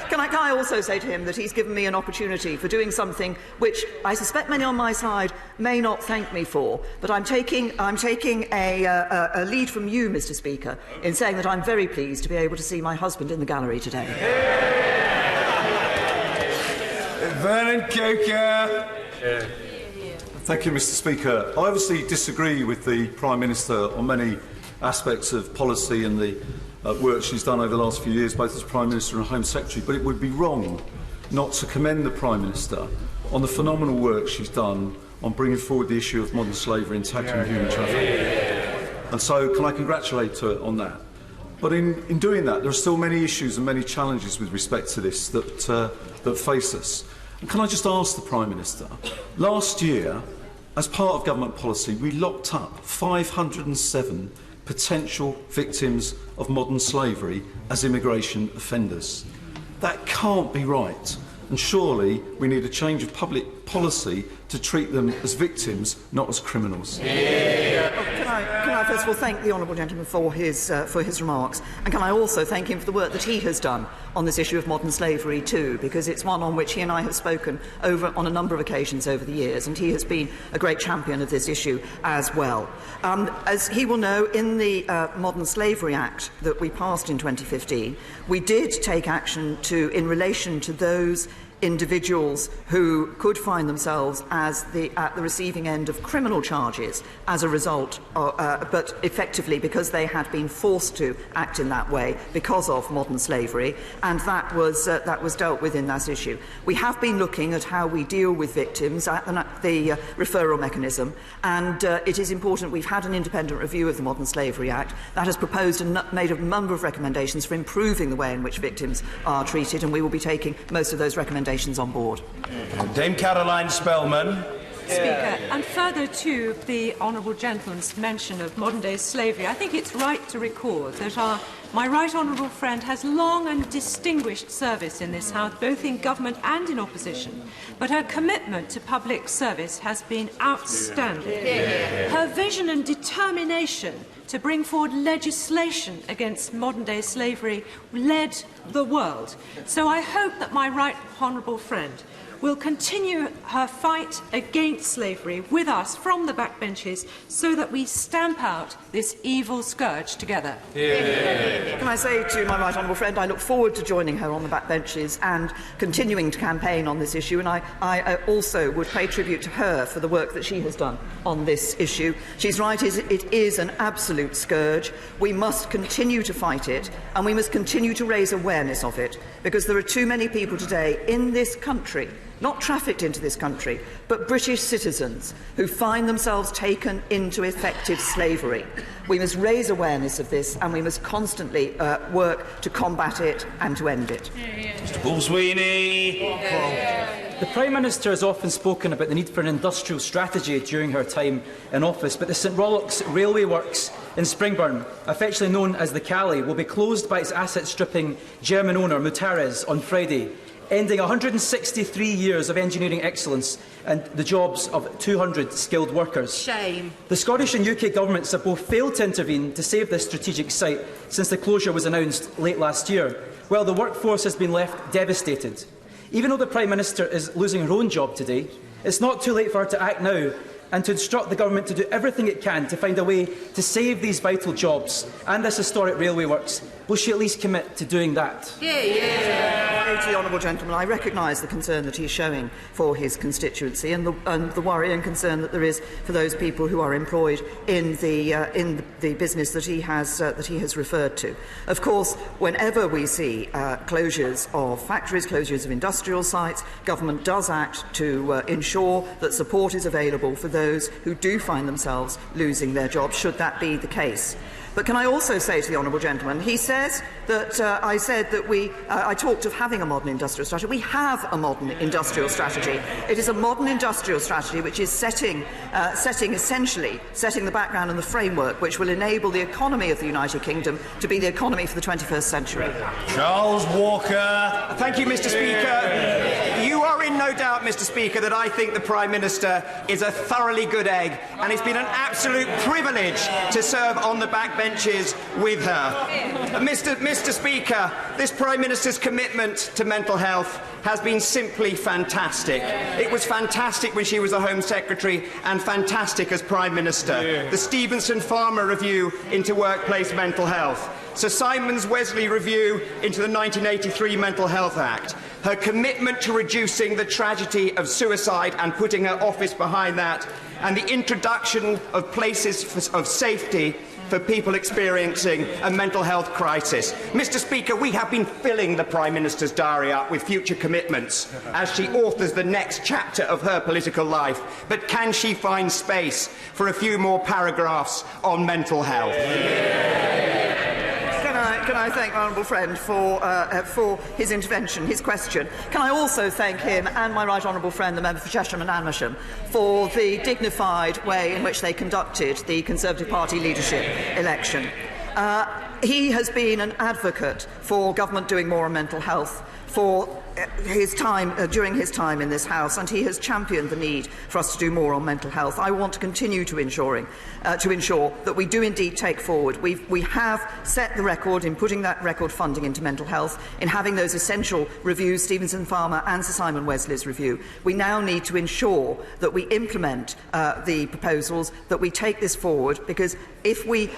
Speaker 3: Can I also say to him that he's given me an opportunity for doing something which I suspect many on my side may not thank me for, but I'm taking a lead from you, Mr. Speaker, in saying that I'm very pleased to be able to see my husband in the gallery today.
Speaker 6: Vernon Coker.
Speaker 16: Thank you, Mr. Speaker. I obviously disagree with the Prime Minister on many aspects of policy and the work she's done over the last few years, both as Prime Minister and Home Secretary, but it would be wrong not to commend the Prime Minister on the phenomenal work she's done on bringing forward the issue of modern slavery and tackling human trafficking. And so can I congratulate her on that? But in doing that, there are still many issues and many challenges with respect to this that face us. And can I just ask the Prime Minister, last year, as part of government policy, we locked up 507 potential victims of modern slavery as immigration offenders. That can't be right, and surely we need a change of public policy to treat them as victims, not as criminals.
Speaker 3: Can I first of all thank the honourable gentleman for his remarks, and can I also thank him for the work that he has done on this issue of modern slavery too, because it's one on which he and I have spoken on a number of occasions over the years, and he has been a great champion of this issue as well. As he will know, in the Modern Slavery Act that we passed in 2015, we did take action in relation to those individuals who could find themselves at the receiving end of criminal charges as a result, but effectively because they had been forced to act in that way because of modern slavery, and that was dealt with in that issue. We have been looking at how we deal with victims at the referral mechanism, and it is important. We've had an independent review of the Modern Slavery Act that has proposed and made a number of recommendations for improving the way in which victims are treated, and we will be taking most of those recommendations on board.
Speaker 6: Dame Caroline Spellman.
Speaker 17: Speaker, and further to the honourable gentleman's mention of modern-day slavery, I think it's right to record that my right honourable friend has long and distinguished service in this House, both in government and in opposition, but her commitment to public service has been outstanding. Her vision and determination to bring forward legislation against modern-day slavery led the world. So I hope that my right honourable friend will continue her fight against slavery with us from the backbenches so that we stamp out this evil scourge together.
Speaker 3: Can I say to my right honourable friend, I look forward to joining her on the backbenches and continuing to campaign on this issue, and I also would pay tribute to her for the work that she has done on this issue. She's right, it is an absolute scourge. We must continue to fight it, and we must continue to raise awareness of it, because there are too many people today in this country, not trafficked into this country, but British citizens who find themselves taken into effective slavery. We must raise awareness of this, and we must constantly work to combat it and to end it.
Speaker 6: Mr. Paul Sweeney.
Speaker 18: The Prime Minister has often spoken about the need for an industrial strategy during her time in office, but the St Rollox Railway Works in Springburn, affectionately known as the Cali, will be closed by its asset-stripping German owner Mutares on Friday, ending 163 years of engineering excellence and the jobs of 200 skilled workers.
Speaker 9: Shame.
Speaker 18: The Scottish and UK governments have both failed to intervene to save this strategic site since the closure was announced late last year, while the workforce has been left devastated. Even though the Prime Minister is losing her own job today, it's not too late for her to act now and to instruct the government to do everything it can to find a way to save these vital jobs and this historic railway works. Will she at least commit to doing that?
Speaker 3: To the honourable gentleman, I recognise the concern that he's showing for his constituency and the worry and concern that there is for those people who are employed in the business that he has referred to. Of course, whenever we see closures of factories, closures of industrial sites, government does act to ensure that support is available for those who do find themselves losing their jobs, should that be the case. But can I also say to the honourable gentleman, he says that I said that I talked of having a modern industrial strategy. We have a modern industrial strategy. It is a modern industrial strategy which is setting the background and the framework which will enable the economy of the United Kingdom to be the economy for the 21st century.
Speaker 6: Charles Walker.
Speaker 19: Thank you, Mr. Speaker. You are in no doubt, Mr. Speaker, that I think the Prime Minister is a thoroughly good egg, and it's been an absolute privilege to serve on the backbenches with her. Mr. Speaker, this Prime Minister's commitment to mental health has been simply fantastic. It was fantastic when she was the Home Secretary and fantastic as Prime Minister. The Stevenson-Farmer Review into workplace mental health. Sir Simon's Wesley Review into the 1983 Mental Health Act. Her commitment to reducing the tragedy of suicide and putting her office behind that, and the introduction of places of safety for people experiencing a mental health crisis. Mr. Speaker, we have been filling the Prime Minister's diary up with future commitments as she authors the next chapter of her political life. But can she find space for a few more paragraphs on mental health?
Speaker 3: Can I thank my honourable friend for his intervention, his question. Can I also thank him and my right honourable friend, the member for Chesham and Amersham, for the dignified way in which they conducted the Conservative Party leadership election. He has been an advocate for government doing more on mental health for during his time in this House, and he has championed the need for us to do more on mental health. I want to continue to ensure that we do indeed take forward. We have set the record in putting that record funding into mental health, in having those essential reviews, Stevenson Farmer and Sir Simon Wesley's review. We now need to ensure that we implement the proposals, that we take this forward, because if we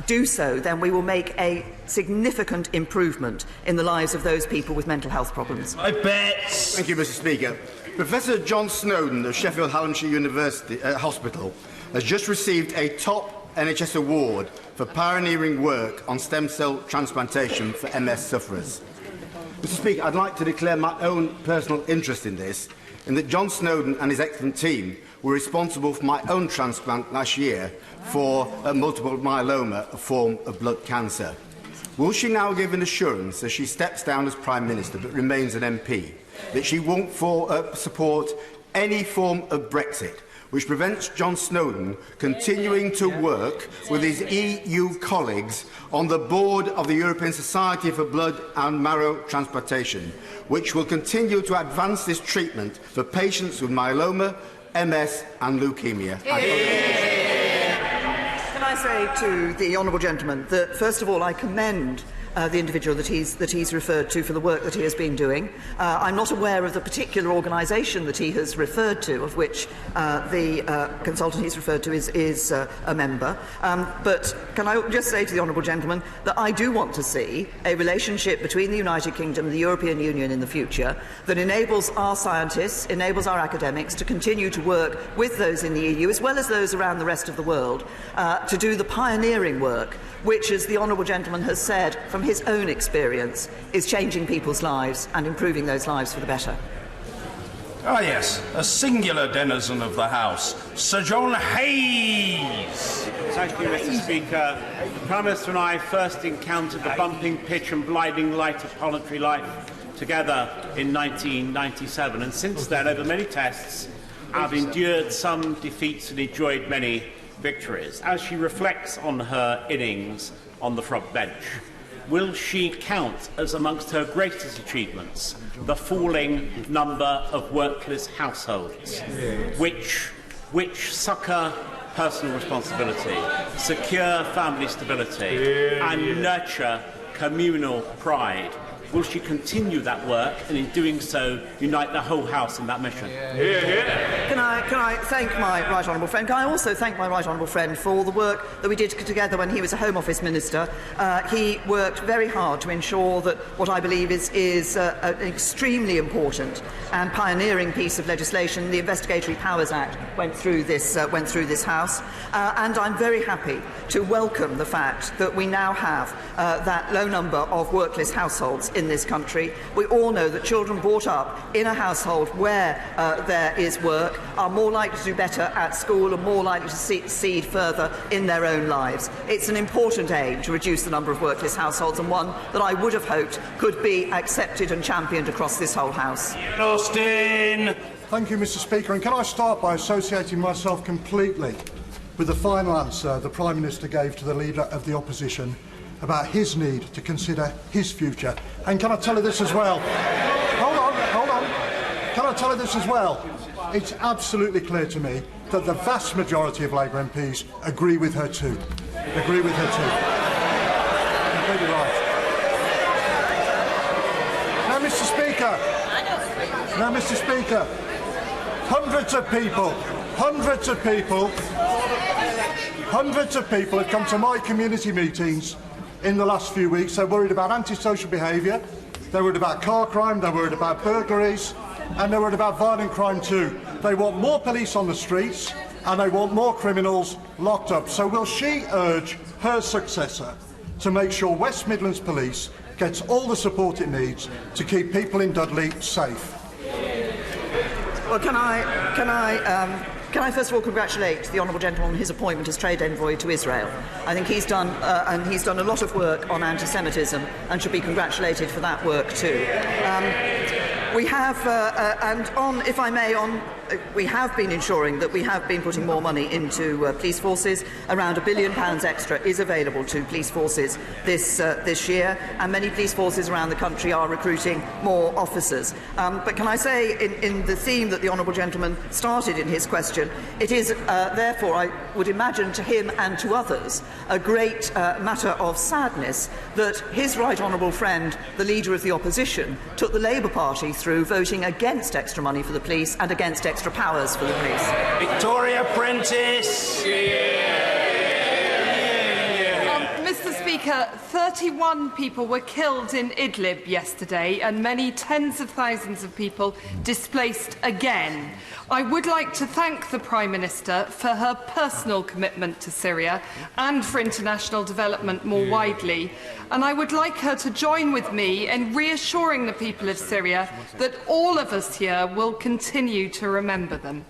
Speaker 3: do so, then we will make a significant improvement in the lives of those people with mental mental health problems.
Speaker 20: I bet. Thank you, Mr. Speaker. Professor John Snowden of Sheffield Hallamshire University Hospital has just received a top NHS award for pioneering work on stem cell transplantation for MS sufferers. Mr. Speaker, I'd like to declare my own personal interest in this, in that John Snowden and his excellent team were responsible for my own transplant last year for multiple myeloma, a form of blood cancer. Will she now give an assurance, as she steps down as Prime Minister but remains an MP, that she won't support any form of Brexit which prevents John Snowden continuing to work with his EU colleagues on the board of the European Society for Blood and Marrow Transplantation, which will continue to advance this treatment for patients with myeloma, MS and leukemia?
Speaker 3: Can I say to the honourable gentleman that, first of all, I commend the individual that he's referred to for the work that he has been doing. I'm not aware of the particular organisation that he has referred to, of which the consultant he's referred to is a member. But can I just say to the honourable gentleman that I do want to see a relationship between the United Kingdom and the European Union in the future that enables our scientists, enables our academics to continue to work with those in the EU, as well as those around the rest of the world, to do the pioneering work which, as the honourable gentleman has said from his own experience, is changing people's lives and improving those lives for the better.
Speaker 21: Ah, yes, a singular denizen of the House, Sir John Hayes.
Speaker 22: Thank you, Mr. Speaker. The Prime Minister and I first encountered the bumping pitch and blinding light of parliamentary life together in 1997, and since then, over many tests, I've endured some defeats and enjoyed many victories. As she reflects on her innings on the front bench, will she count as amongst her greatest achievements the falling number of workless households, which succour personal responsibility, secure family stability, and nurture communal pride? Will she continue that work and, in doing so, unite the whole House in that mission?
Speaker 3: Can I thank my right honourable friend? Can I also thank my right honourable friend for the work that we did together when he was a Home Office Minister? He worked very hard to ensure that what I believe is an extremely important and pioneering piece of legislation, the Investigatory Powers Act, went through this House, and I'm very happy to welcome the fact that we now have that low number of workless households in this country. We all know that children brought up in a household where there is work are more likely to do better at school and more likely to succeed further in their own lives. It's an important aim to reduce the number of workless households, and one that I would have hoped could be accepted and championed across this whole House.
Speaker 23: Austin. Thank you, Mr. Speaker. And can I start by associating myself completely with the final answer the Prime Minister gave to the Leader of the Opposition about his need to consider his future. And can I tell her this as well? Hold on. Can I tell her this as well? It's absolutely clear to me that the vast majority of Labour MPs agree with her too. Completely right. Now, Mr. Speaker, hundreds of people have come to my community meetings in the last few weeks. They're worried about antisocial behaviour, they're worried about car crime, they're worried about burglaries, and they're worried about violent crime too. They want more police on the streets and they want more criminals locked up. So will she urge her successor to make sure West Midlands Police gets all the support it needs to keep people in Dudley safe?
Speaker 3: Well, can I first of all congratulate the honourable gentleman on his appointment as trade envoy to Israel. I think he's done a lot of work on anti-Semitism and should be congratulated for that work too. We have, we have been ensuring that we have been putting more money into police forces. Around £1 billion extra is available to police forces this year, and many police forces around the country are recruiting more officers. But can I say, in the theme that the honourable gentleman started in his question, it is therefore, I would imagine, to him and to others, a great matter of sadness that his right honourable friend, the Leader of the Opposition, took the Labour Party through voting against extra money for the police and against extra powers for the police.
Speaker 21: Victoria Prentice.
Speaker 2: Mr. Speaker,
Speaker 4: Speaker, 31 people were killed in Idlib yesterday and many tens of thousands of people displaced again. I would like to thank the Prime Minister for her personal commitment to Syria and for international development more widely. And I would like her to join with me in reassuring the people of Syria that all of us here will continue to remember them.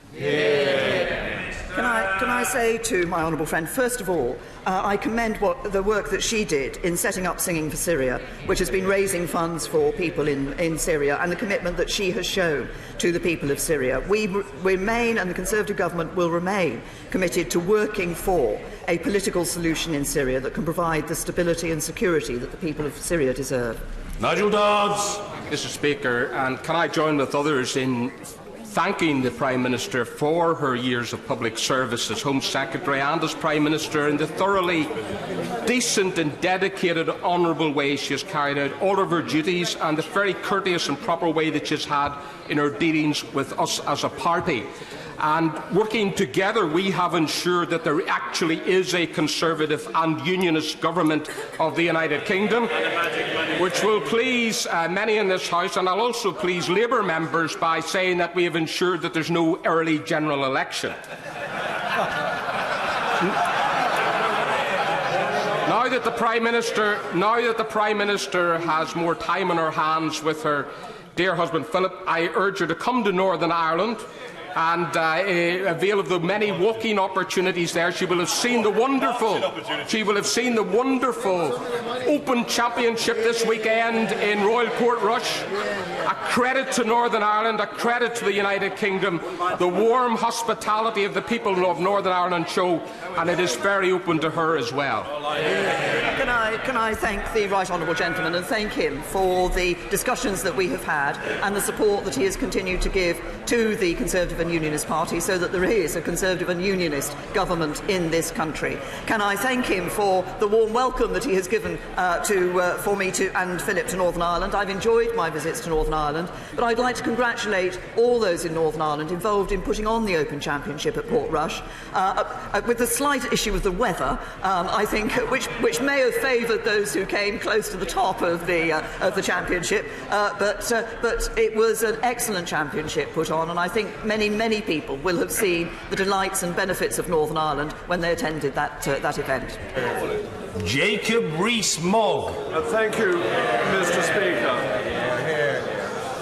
Speaker 3: Can I say to my honourable friend, first of all, I commend the work that she did in setting up Singing for Syria, which has been raising funds for people in Syria, and the commitment that she has shown to the people of Syria. We remain, and the Conservative government will remain, committed to working for a political solution in Syria that can provide the stability and security that the people of Syria deserve.
Speaker 21: Nigel Dodds.
Speaker 5: Mr. Speaker, and can I join with others in thanking the Prime Minister for her years of public service as Home Secretary and as Prime Minister in the thoroughly decent and dedicated, honourable way she has carried out all of her duties and the very courteous and proper way that she has had in her dealings with us as a party. And working together, we have ensured that there actually is a Conservative and Unionist government of the United Kingdom, which will please many in this House, and I'll also please Labour members by saying that we have ensured that there's no early general election. Now that the Prime Minister has more time on her hands with her dear husband Philip, I urge her to come to Northern Ireland and avail of the many walking opportunities there. She will have seen the wonderful Open Championship this weekend in Royal Portrush. A credit to Northern Ireland, a credit to the United Kingdom. The warm hospitality of the people of Northern Ireland show, and it is very open to her as well.
Speaker 3: Can I thank the Right Honourable Gentleman and thank him for the discussions that we have had and the support that he has continued to give to the Conservative and Unionist Party so that there is a Conservative and Unionist government in this country. Can I thank him for the warm welcome that he has given for me and Philip to Northern Ireland. I've enjoyed my visits to Northern Ireland, but I'd like to congratulate all those in Northern Ireland involved in putting on the Open Championship at Portrush, with the slight issue of the weather, I think, which may have favoured those who came close to the top of the championship, but it was an excellent championship put on, and I think many people will have seen the delights and benefits of Northern Ireland when they attended that event.
Speaker 21: Jacob Rees-Mogg.
Speaker 7: Thank you, Mr. Speaker.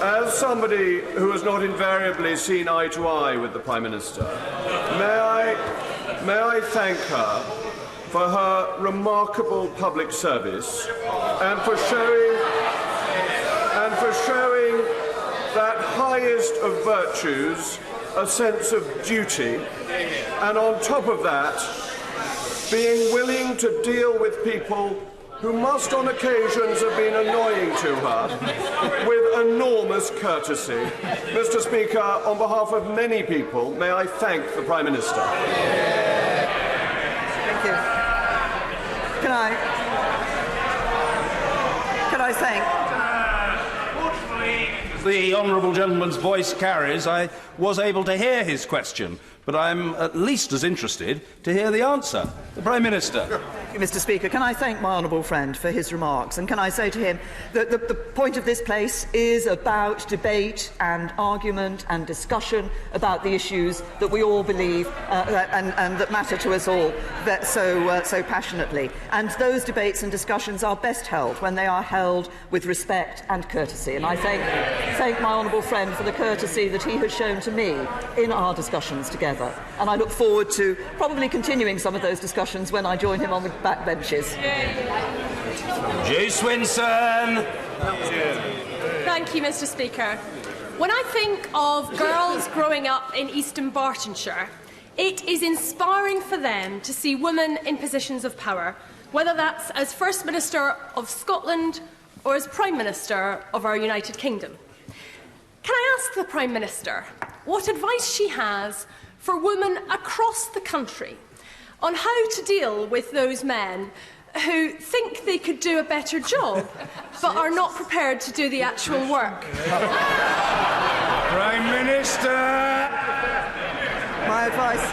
Speaker 7: As somebody who has not invariably seen eye to eye with the Prime Minister, may I thank her for her remarkable public service and for showing that highest of virtues, a sense of duty, and on top of that, being willing to deal with people who must on occasions have been annoying to her with enormous courtesy. Mr. Speaker, on behalf of many people, may I thank the Prime Minister.
Speaker 3: Thank you. Can I thank...
Speaker 21: The honourable gentleman's voice carries, I was able to hear his question, but I'm at least as interested to hear the answer. The Prime Minister.
Speaker 3: Mr. Speaker, can I thank my honourable friend for his remarks, and can I say to him that the point of this place is about debate and argument and discussion about the issues that we all believe and that matter to us all so passionately. And those debates and discussions are best held when they are held with respect and courtesy. And I thank my honourable friend for the courtesy that he has shown to me in our discussions together. And I look forward to probably continuing some of those discussions when I join him on the back benches.
Speaker 21: Jay Swinson.
Speaker 24: Thank you, Mr. Speaker. When I think of girls growing up in Eastern Bartonshire, it is inspiring for them to see women in positions of power, whether that's as First Minister of Scotland or as Prime Minister of our United Kingdom. Can I ask the Prime Minister what advice she has for women across the country on how to deal with those men who think they could do a better job but are not prepared to do the actual work?
Speaker 21: Prime Minister!
Speaker 3: My advice...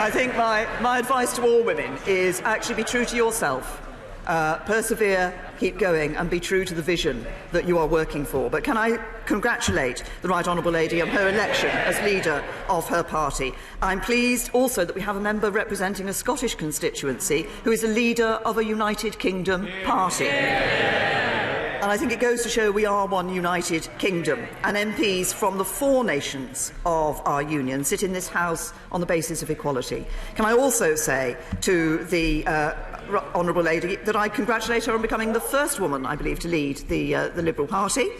Speaker 3: I think my advice to all women is actually be true to yourself. Persevere, keep going, and be true to the vision that you are working for. But can I congratulate the Right Honourable Lady on her election as leader of her party. I'm pleased also that we have a member representing a Scottish constituency who is a leader of a United Kingdom party. And I think it goes to show we are one united kingdom, and MPs from the 4 nations of our union sit in this House on the basis of equality. Can I also say to the Honourable Lady that I congratulate her on becoming the first woman, I believe, to lead the Liberal Party.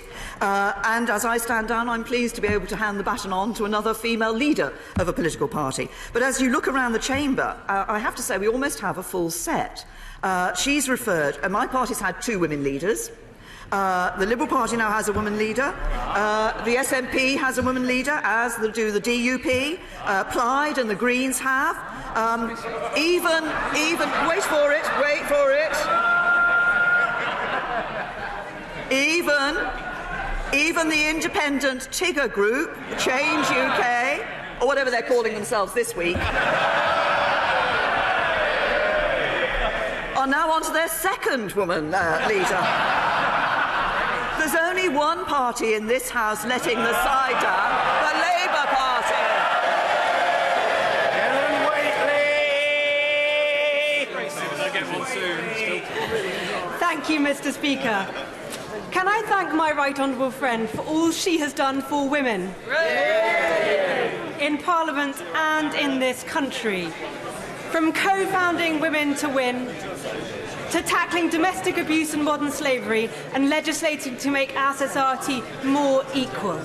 Speaker 3: And as I stand down, I'm pleased to be able to hand the baton on to another female leader of a political party. But as you look around the chamber, I have to say we almost have a full set. She's referred, and my party's had 2 women leaders. The Liberal Party now has a woman leader. The SNP has a woman leader, as do the DUP. Plaid and the Greens have. Even, wait for it. Even the independent Tigger group, Change UK, or whatever they're calling themselves this week, are now on to their second woman leader. There's only one party in this House letting the side down, the Labour Party.
Speaker 17: Thank you, Mr. Speaker. Can I thank my right honourable friend for all she has done for women in Parliament and in this country, from co-founding Women to Win, to tackling domestic abuse and modern slavery, and legislating to make our society more equal.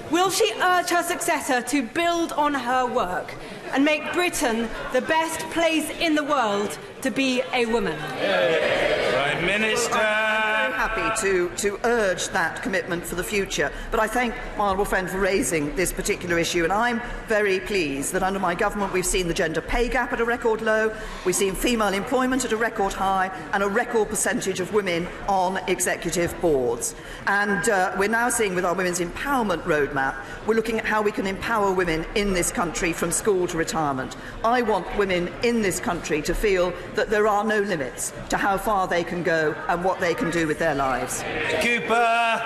Speaker 17: Will she urge her successor to build on her work and make Britain the best place in the world to be a woman?
Speaker 21: Prime Minister.
Speaker 3: I'm very happy to urge that commitment for the future, but I thank my honourable friend for raising this particular issue, and I'm very pleased that under my government we've seen the gender pay gap at a record low, we've seen female employment at a record high, and a record percentage of women on executive boards. And we're now seeing with our Women's Empowerment Roadmap, we're looking at how we can empower women in this country from school to retirement. I want women in this country to feel that there are no limits to how far they can go and what they can do with their lives.
Speaker 21: Cooper.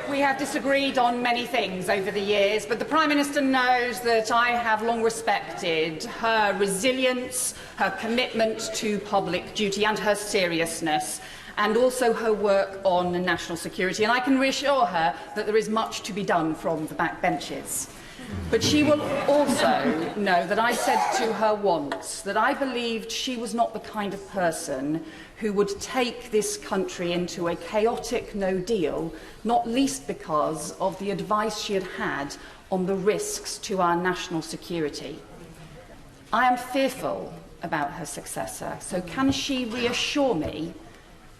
Speaker 8: We have disagreed on many things over the years, but the Prime Minister knows that I have long respected her resilience, her commitment to public duty and her seriousness, and also her work on national security. And I can reassure her that there is much to be done from the backbenches. But she will also know that I said to her once that I believed she was not the kind of person who would take this country into a chaotic no deal, not least because of the advice she had had on the risks to our national security. I am fearful about her successor, so can she reassure me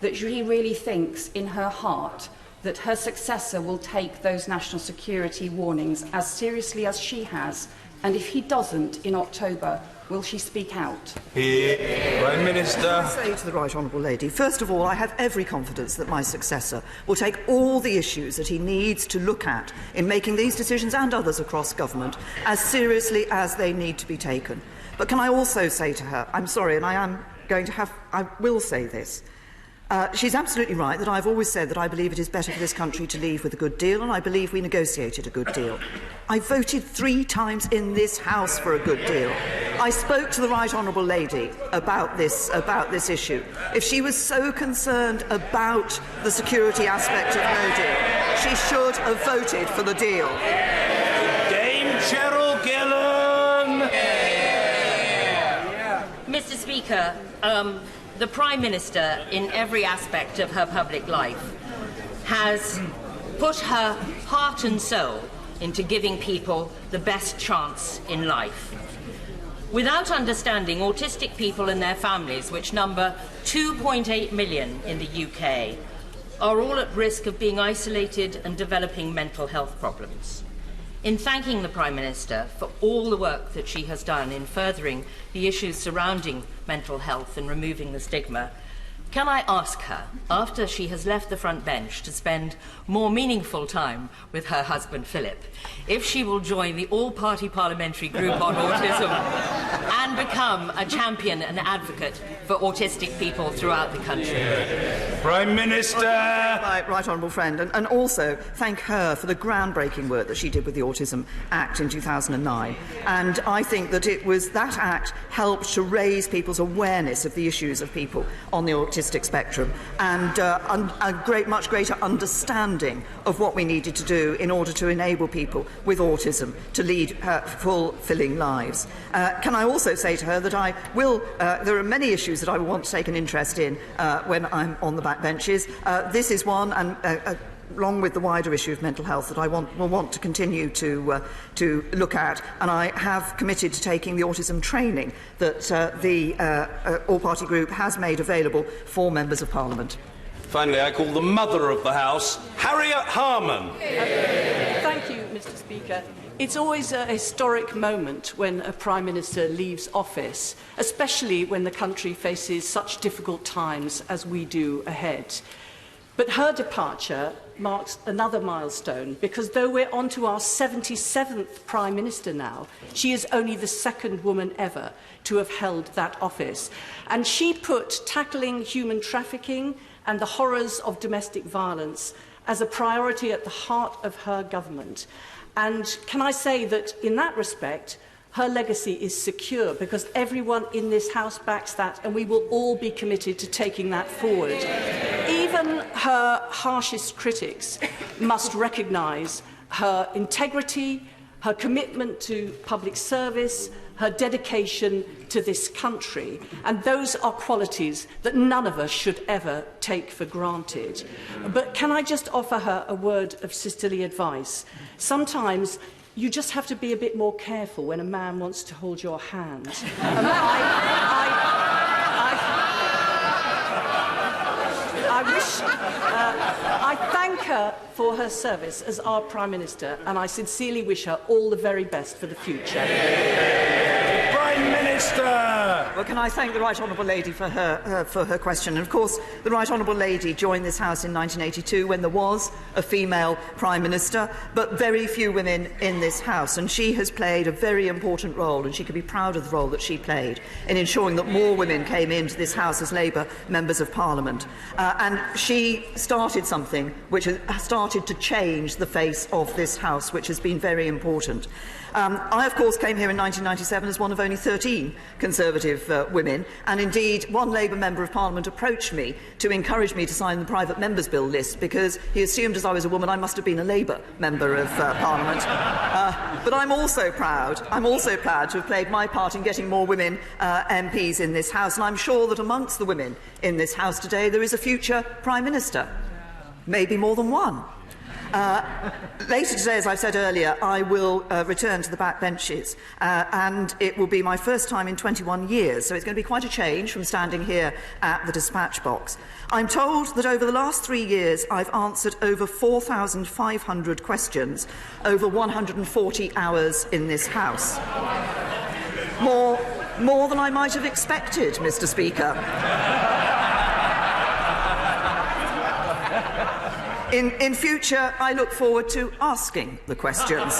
Speaker 8: that she really thinks in her heart that her successor will take those national security warnings as seriously as she has, and if he doesn't in October, will she speak out?
Speaker 21: Prime Minister.
Speaker 3: I say to the Right Honourable Lady, first of all, I have every confidence that my successor will take all the issues that he needs to look at in making these decisions and others across government as seriously as they need to be taken. But can I also say to her, I'm sorry, and I will say this, she's absolutely right that I've always said that I believe it is better for this country to leave with a good deal, and I believe we negotiated a good deal. I voted 3 times in this House for a good deal. I spoke to the Right Honourable Lady about this issue. If she was so concerned about the security aspect of no deal, she should have voted for the deal.
Speaker 21: Dame Cheryl Gillan.
Speaker 11: Mr. Speaker, the Prime Minister, in every aspect of her public life, has put her heart and soul into giving people the best chance in life. Without understanding, autistic people and their families, which number 2.8 million in the UK, are all at risk of being isolated and developing mental health problems. In thanking the Prime Minister for all the work that she has done in furthering the issues surrounding mental health and removing the stigma, Can I ask her, after she has left the front bench to spend more meaningful time with her husband Philip, if she will join the all-party parliamentary group on autism and become a champion and advocate for autistic people throughout the country?
Speaker 6: Prime Minister!
Speaker 3: My right honourable friend, and also thank her for the groundbreaking work that she did with the Autism Act in 2009. And I think that that Act helped to raise people's awareness of the issues of people on the autistic spectrum and a much greater understanding of what we needed to do in order to enable people with autism to lead fulfilling lives. Can I also say to her that I will, there are many issues that I will want to take an interest in when I'm on the backbenches. This is one, and along with the wider issue of mental health, that I will want to continue to look at, and I have committed to taking the autism training that the all-party group has made available for members of Parliament.
Speaker 21: Finally, I call the mother of the House, Harriet Harman.
Speaker 10: Thank you, Mr. Speaker. It's always a historic moment when a Prime Minister leaves office, especially when the country faces such difficult times as we do ahead. But her departure marks another milestone, because though we're on to our 77th Prime Minister now, she is only the second woman ever to have held that office. And she put tackling human trafficking and the horrors of domestic violence as a priority at the heart of her government. And can I say that in that respect, her legacy is secure, because everyone in this House backs that, and we will all be committed to taking that forward. Even her harshest critics must recognise her integrity, her commitment to public service, her dedication to this country, and those are qualities that none of us should ever take for granted. But can I just offer her a word of sisterly advice? Sometimes you just have to be a bit more careful when a man wants to hold your hand. I thank her for her service as our Prime Minister, and I sincerely wish her all the very best for the future.
Speaker 6: Prime Minister!
Speaker 3: Well, can I thank the Right Honourable Lady for her question? And of course, the Right Honourable Lady joined this House in 1982 when there was a female Prime Minister, but very few women in this House. And she has played a very important role, and she can be proud of the role that she played in ensuring that more women came into this House as Labour members of Parliament. And she started something which has started to change the face of this House, which has been very important. I, of course, came here in 1997 as one of only 13 Conservative women, and indeed one Labour Member of Parliament approached me to encourage me to sign the private members' bill list, because he assumed as I was a woman I must have been a Labour Member of Parliament. But I'm also proud to have played my part in getting more women MPs in this House, and I'm sure that amongst the women in this House today there is a future Prime Minister, maybe more than one. Later today, as I said earlier, I will return to the backbenches, and it will be my first time in 21 years, so it's going to be quite a change from standing here at the dispatch box. I'm told that over the last 3 years I've answered over 4,500 questions, over 140 hours in this House. More than I might have expected, Mr. Speaker. In future, I look forward to asking the questions.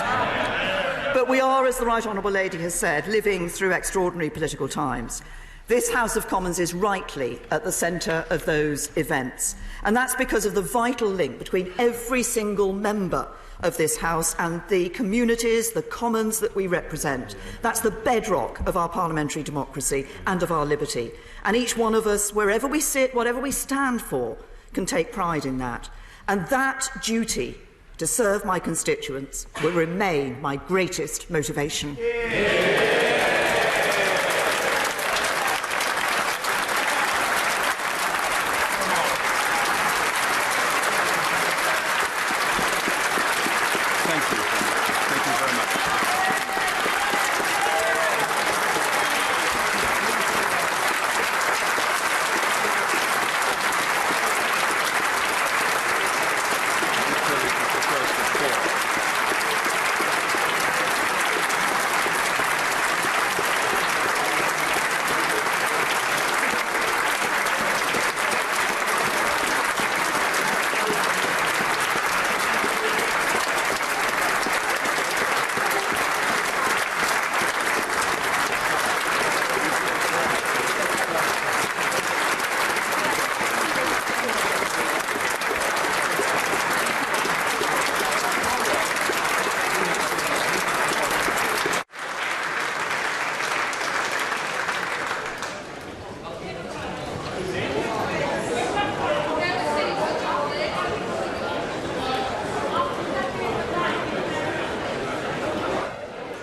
Speaker 3: But we are, as the Right Honourable Lady has said, living through extraordinary political times. This House of Commons is rightly at the centre of those events, and that's because of the vital link between every single member of this House and the communities, the commons that we represent. That's the bedrock of our parliamentary democracy and of our liberty. And each one of us, wherever we sit, whatever we stand for, can take pride in that. And that duty to serve my constituents will remain my greatest motivation.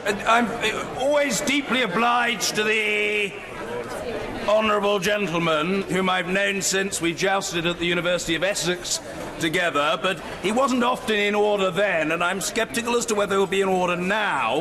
Speaker 21: I'm always deeply obliged to the honourable gentleman whom I've known since we jousted at the University of Essex together, but he wasn't often in order then, and I'm sceptical as to whether he'll be in order now.